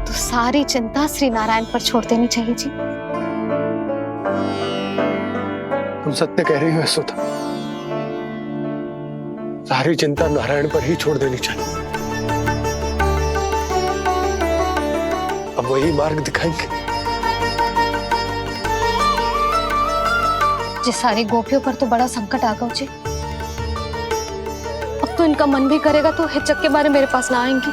तो सारी चिंता श्री नारायण पर छोड़ देनी चाहिए जी। तुम सत्य कह रही हो यशोदा, सारी चिंता नारायण पर ही छोड़ देनी चाहिए। अब वही मार्ग दिखाएंगे। जी सारी गोपियों पर तो बड़ा संकट आ गया जी। अब तो इनका मन भी करेगा तो हिचक के बारे मेरे पास ना आएंगी।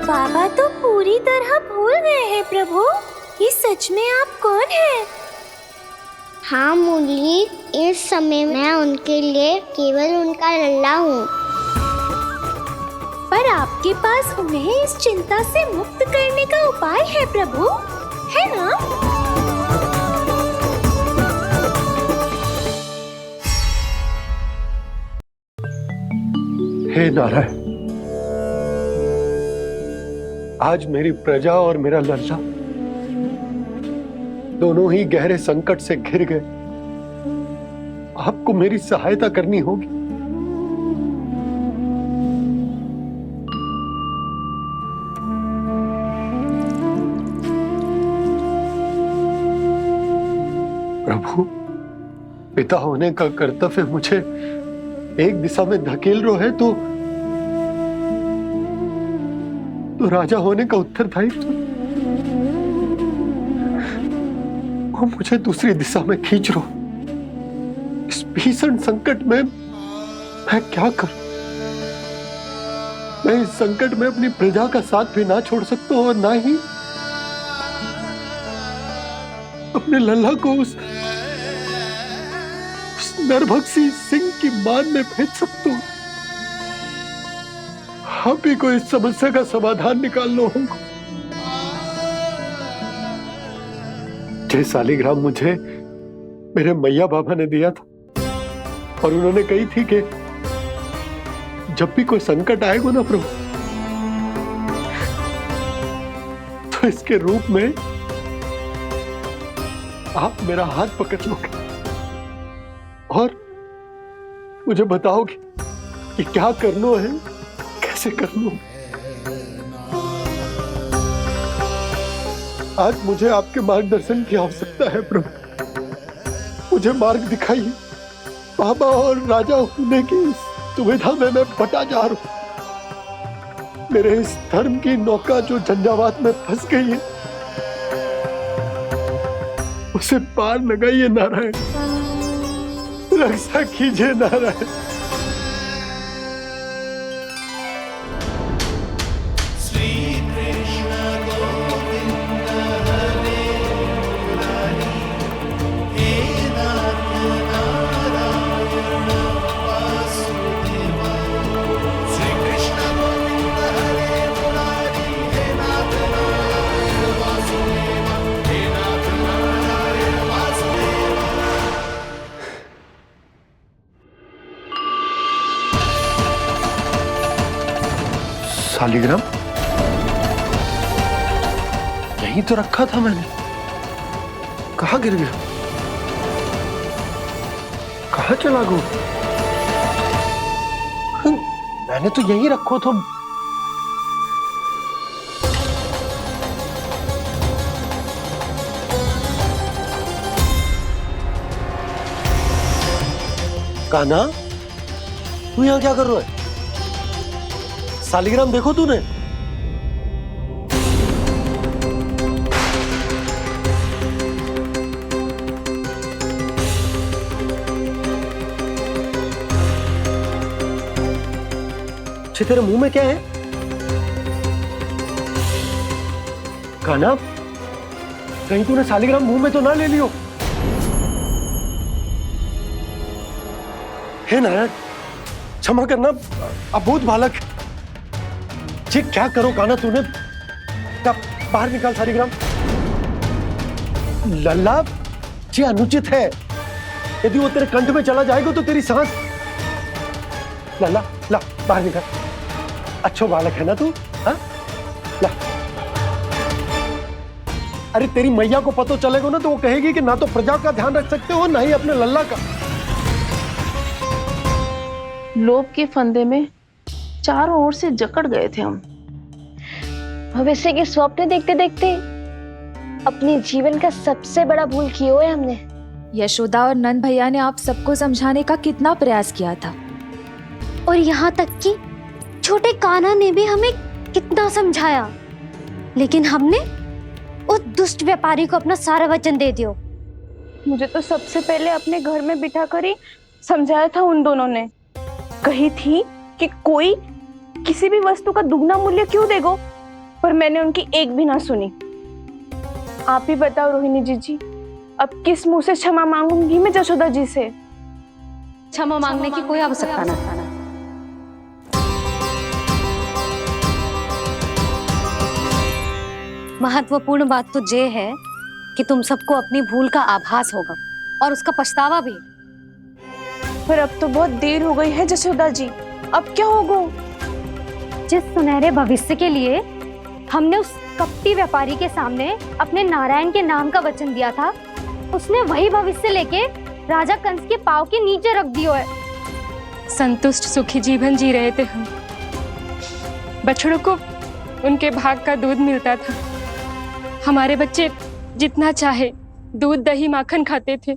बाबा तो पूरी तरह भूल गए हैं प्रभु, ये सच में आप कौन हैं? हाँ मुरली, इस समय मैं उनके लिए केवल उनका लल्ला हूँ। पर आपके पास उन्हें इस चिंता से मुक्त करने का उपाय है प्रभु, है ना? हे नारायण, आज मेरी प्रजा और मेरा लल्ला दोनों ही गहरे संकट से घिर गए। आपको मेरी सहायता करनी होगी। प्रभु, पिता होने का कर्तव्य मुझे एक दिशा में धकेल रहे तो राजा होने का उत्तरदायित्व वो मुझे दूसरी दिशा में खींच रहा। भीषण संकट में मैं क्या करूं? मैं इस संकट में अपनी प्रजा का साथ भी ना छोड़ सकता हूं और ना ही अपने लल्ला को उस नरभक्षी सिंह की मान में भेज सकता हूं। आप ही को इस समस्या का समाधान निकालना होगा। जय सालिग्राम मुझे मेरे मैया बाबा ने दिया था और उन्होंने कही थी कि जब भी कोई संकट आएगा ना प्रभु, तो इसके रूप में आप मेरा हाथ पकड़ लोगे और मुझे बताओगे कि क्या करना है, कैसे करना है। आज मुझे आपके मार्गदर्शन की आवश्यकता है प्रभु। मुझे मार्ग दिखाइए। बाबा और राजा होने की इस दुविधा में मैं बटा जा रहा हूं। मेरे इस धर्म की नौका जो झंझावात में फंस गई है, उसे पार लगाइए नारायण, रक्षा कीजिए नारायण। सालिग्राम यहीं तो रखा था मैंने, कहाँ गिर गया? कहाँ चला गया? मैंने तो यहीं रखो था। कान्हा, तू यहाँ क्या कर रहा है? सालिग्राम देखो तूने? तेरे मुंह में क्या है? कान्हा, कहीं तूने सालिग्राम मुंह में तो ना ले लियो? हे नारायण, क्षमा करना, अबोध बालक। जी क्या करो कान्हा तूने? क्या बाहर निकाल सालिग्राम। लल्ला, जी अनुचित है। यदि वो तेरे कंठ में चला जाएगा तो तेरी सांस। लल्ला, ला बाहर निकाल। अच्छो बालक है ना तू? हाँ? ला। अरे तेरी मैया को पता चलेगा ना तो वो कहेगी कि ना तो प्रजा का ध्यान रख सकते हो ना ही अपने लल्ला का। लोभ के फंदे में चारों ओर से जकड़ गए थे हम। भविष्य के स्वप्न देखते देखते अपने जीवन का सबसे बड़ा भूल किया है हमने। यशोदा और नंद भैया ने आप सबको समझाने का कितना प्रयास किया था, और यहाँ तक कि छोटे कान्हा ने भी हमें कितना समझाया, लेकिन हमने उस दुष्ट व्यापारी को अपना सारा वचन दे दिया। मुझे तो सबसे पहले अपने घर में बिठा कर ही समझाया था उन दोनों ने। कही थी कि कोई किसी भी वस्तु का दुगना मूल्य क्यों देगा, पर मैंने उनकी एक भी ना सुनी। आप ही बताओ रोहिणी जी, अब किस मुंह से क्षमा मांगूंगी मैं जशोदा जी से? क्षमा मांगने की कोई आवश्यकता ना। महत्वपूर्ण बात तो ये है कि तुम सबको अपनी भूल का आभास होगा और उसका पछतावा भी। पर अब तो बहुत देर हो गई है जशोदा जी, अब क्या होगा? जिस सुनहरे भविष्य के लिए हमने उस कपटी व्यापारी के सामने अपने नारायण के नाम का वचन दिया था, उसने वही भविष्य लेके राजा कंस के पांव के नीचे रख दिया है। संतुष्ट सुखी जीवन जी रहे थे हम। बछड़ों को उनके भाग का दूध मिलता था। हमारे बच्चे जितना चाहे दूध दही माखन खाते थे।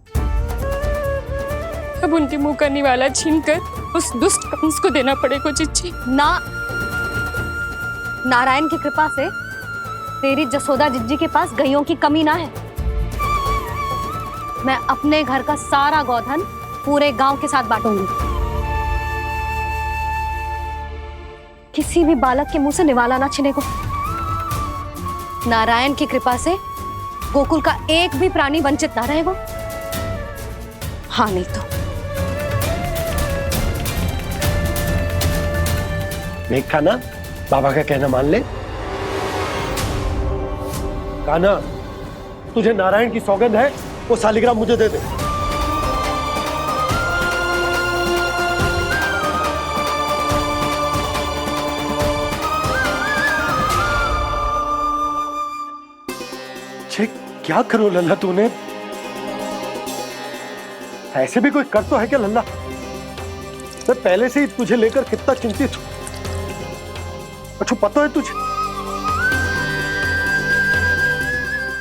अब उनके मुंह का निवाला छीनकर उस दुष्ट कंस को देना पड़ेगा चिच्ची। ना, नारायण की कृपा से तेरी जसोदा जिज्जी के पास गायों की कमी ना है। मैं अपने घर का सारा गोधन पूरे गांव के साथ बांटूंगी। किसी भी बालक के मुंह से निवाला ना छिने को। नारायण की कृपा से गोकुल का एक भी प्राणी वंचित ना रहेगा। हाँ नहीं तो देख कान्हा, बाबा का कहना मान ले। कान्हा, तुझे नारायण की सौगंध है, वो शालिग्राम मुझे दे दे। छे, क्या करो लल्ला तूने? ऐसे भी कोई कर तो है क्या लल्ला? मैं पहले से ही तुझे लेकर कितना चिंतित हूं। अच्छा पता है तुझे?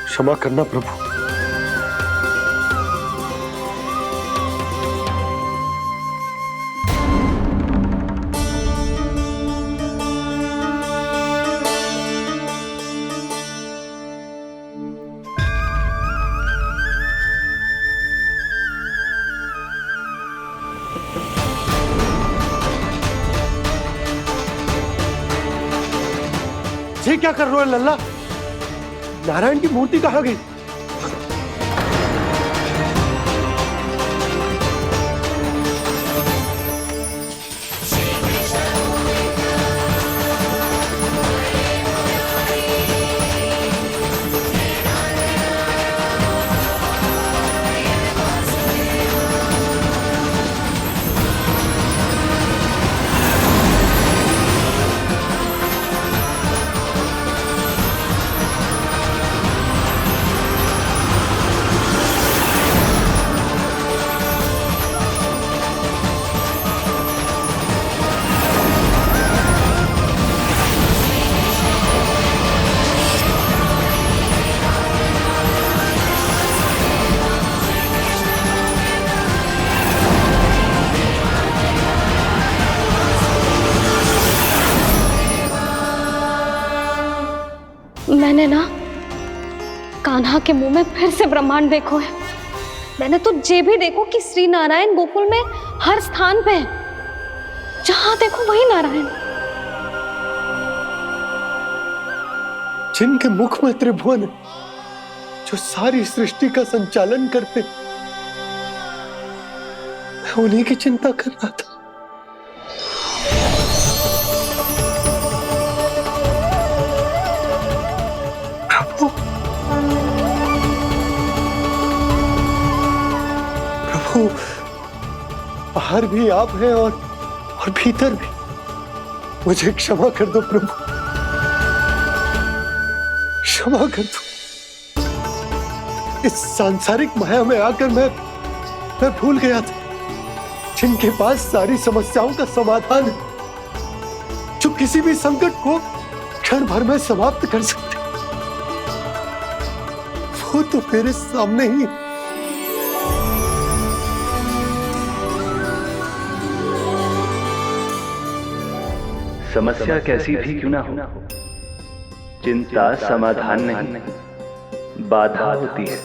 क्षमा करना प्रभु। ये क्या कर रहे हो लल्ला? नारायण की मूर्ति कहाँ गई? मैंने ना कान्हा के मुंह में फिर से ब्रह्मांड देखो है। मैंने तो ये भी देखो कि श्री नारायण गोकुल में हर स्थान पे है। जहां देखो वही नारायण। जिनके मुख में त्रिभुवन है, जो सारी सृष्टि का संचालन करते, मैं उन्हीं की चिंता कर रहा था। प्रभु, बाहर भी आप हैं और भीतर भी। मुझे क्षमा कर दो प्रभु, क्षमा कर दो। इस सांसारिक माया में आकर मैं भूल गया था, जिनके पास सारी समस्याओं का समाधान है, जो किसी भी संकट को क्षण भर में समाप्त कर सकते, वो तो मेरे सामने ही। समस्या कैसी भी क्यों ना हो, चिंता समाधान नहीं, बाधा होती है।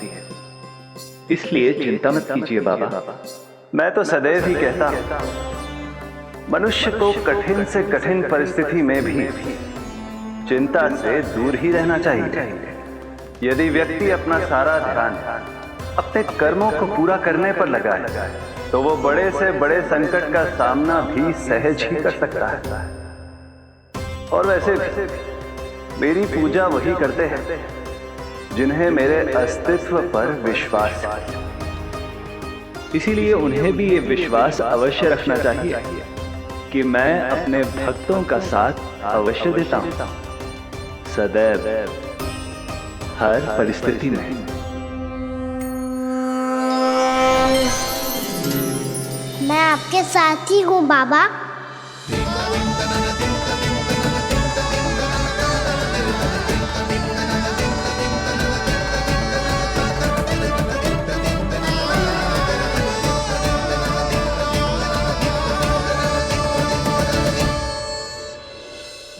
इसलिए चिंता मत कीजिए बाबा। मैं तो सदैव ही कहता हूं, मनुष्य को कठिन से कठिन परिस्थिति में भी चिंता से दूर ही रहना चाहिए। यदि व्यक्ति अपना सारा ध्यान अपने कर्मों को पूरा करने पर लगाए, तो वो बड़े से बड़े संकट का सामना भी सहज ही कर सकता है। और वैसे भी मेरी पूजा वही करते हैं जिन्हें मेरे अस्तित्व पर विश्वास है। इसीलिए उन्हें भी ये विश्वास अवश्य रखना चाहिए कि मैं अपने भक्तों का साथ अवश्य देता हूं, सदैव, हर परिस्थिति में। मैं आपके साथ ही हूँ बाबा।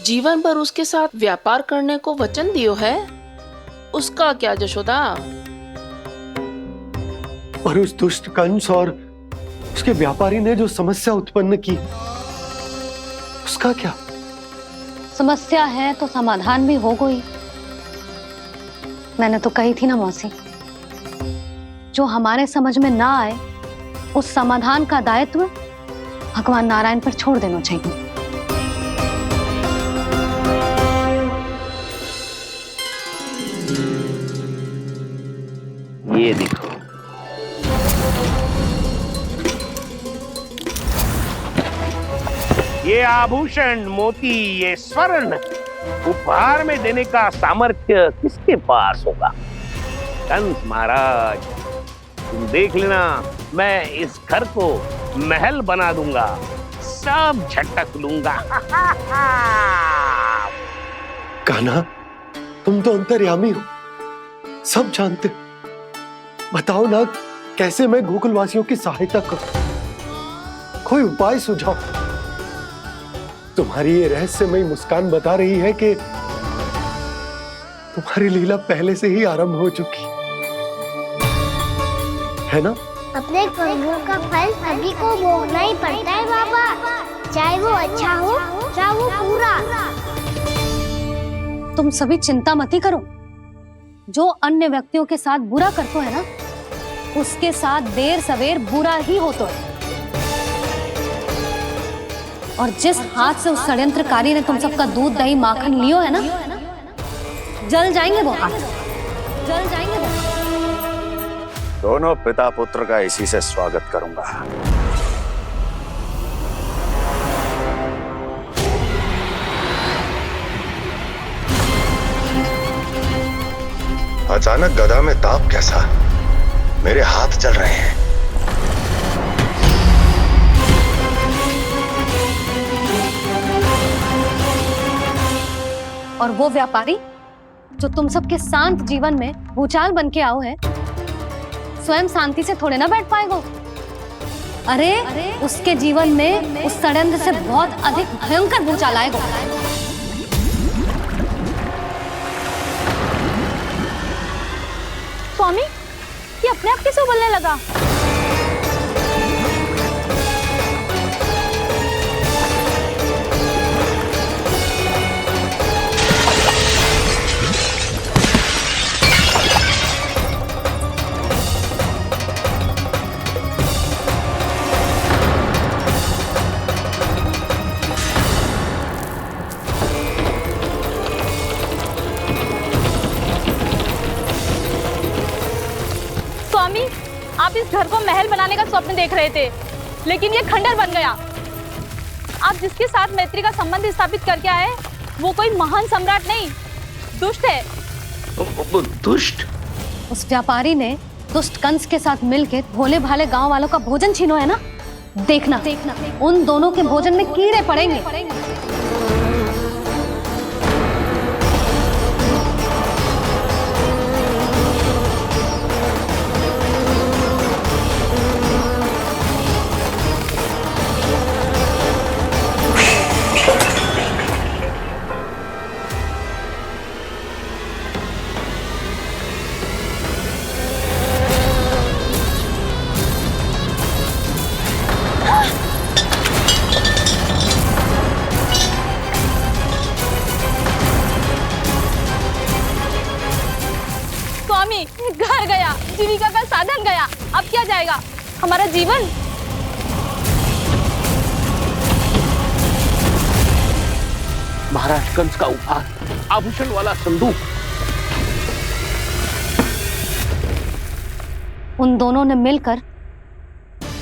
जीवन भर उसके साथ व्यापार करने को वचन दियो है, उसका क्या जशोदा? और उस दुष्ट कंस और उसके व्यापारी ने जो समस्या उत्पन्न की, उसका क्या? समस्या है तो समाधान भी होगा ही। मैंने तो कही थी ना मौसी, जो हमारे समझ में ना आए उस समाधान का दायित्व भगवान नारायण पर छोड़ देना चाहिए। ये देखो, ये आभूषण, मोती, ये स्वर्ण उपहार में देने का सामर्थ्य किसके पास होगा? कंस महाराज, तुम देख लेना, मैं इस घर को महल बना दूंगा, सब झटक लूंगा। कान्हा, तुम तो अंतर्यामी हो, सब जानते हो। बताओ ना, कैसे मैं गोकुलवासियों की सहायता करूं? कोई उपाय सुझाओ। तुम्हारी ये रहस्यमयी मुस्कान बता रही है कि तुम्हारी लीला पहले से ही आरंभ हो चुकी है ना? अपने कर्मों का फल सभी को भोगना ही पड़ता है बाबा, चाहे वो अच्छा हो चाहे वो बुरा। तुम सभी चिंता मत ही करो। जो अन्य व्यक्तियों के साथ बुरा करते है ना, उसके साथ देर सवेर बुरा ही होता है। और जिस हाथ से उस षड्यंत्रकारी ने तुम सबका दूध दही माखन लियो है ना, जल जाएंगे वो हाथ, जल जाएंगे वो। दोनों पिता पुत्र का इसी से स्वागत करूंगा। अचानक गदा में ताप कैसा? मेरे हाथ जल रहे हैं। और वो व्यापारी जो तुम सबके शांत जीवन में भूचाल बन के आओ है, स्वयं शांति से थोड़े ना बैठ पाएगा। अरे उसके जीवन में उस षड्यंत्र से बहुत अधिक भयंकर भूचाल आएगा। स्वामी, ये अपने आप कैसे उबलने लगा? स्वामी, आप इस घर को महल बनाने का स्वप्न देख रहे थे, लेकिन ये खंडर बन गया। आप जिसके साथ मैत्री का संबंध स्थापित करके आए, वो कोई महान सम्राट नहीं, दुष्ट है। दुष्ट? उस व्यापारी ने दुष्ट कंस के साथ मिलकर भोले भाले गांव वालों का भोजन छीनो है ना, देखना उन दोनों के भोजन में कीड़े पड़ेंगे। घर गया, जीविका का साधन गया, अब क्या जाएगा हमारा जीवन? महाराज कंस का उपहार, आभूषण वाला संदूक। उन दोनों ने मिलकर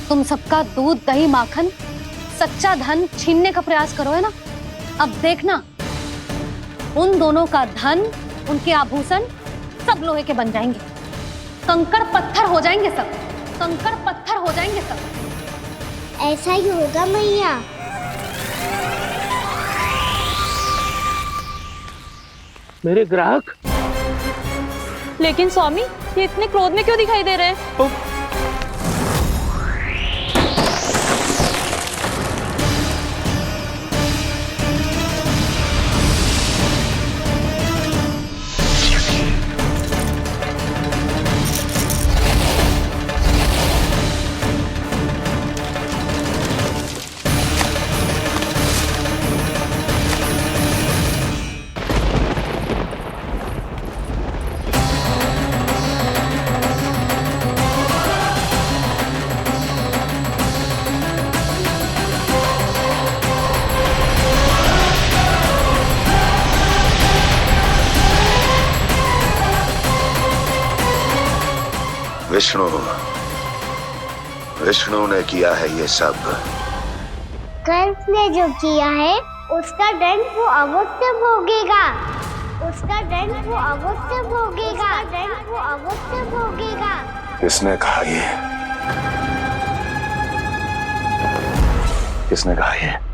तुम सबका दूध दही माखन सच्चा धन छीनने का प्रयास करो है ना। अब देखना उन दोनों का धन, उनके आभूषण सब लोहे के बन जाएंगे, कंकड़ पत्थर हो जाएंगे सब, कंकड़ पत्थर हो जाएंगे सब। ऐसा ही होगा मैया। मेरे ग्राहक? लेकिन स्वामी, ये इतने क्रोध में क्यों दिखाई दे रहे हैं? विष्णु ने किया है ये सब। कंस ने जो किया है उसका दंड वो अवश्य भोगेगा। उसका दंड वो अवश्य भोगेगा। दंड वो अवश्य भोगेगा। किसने कहा ये? किसने कहा ये?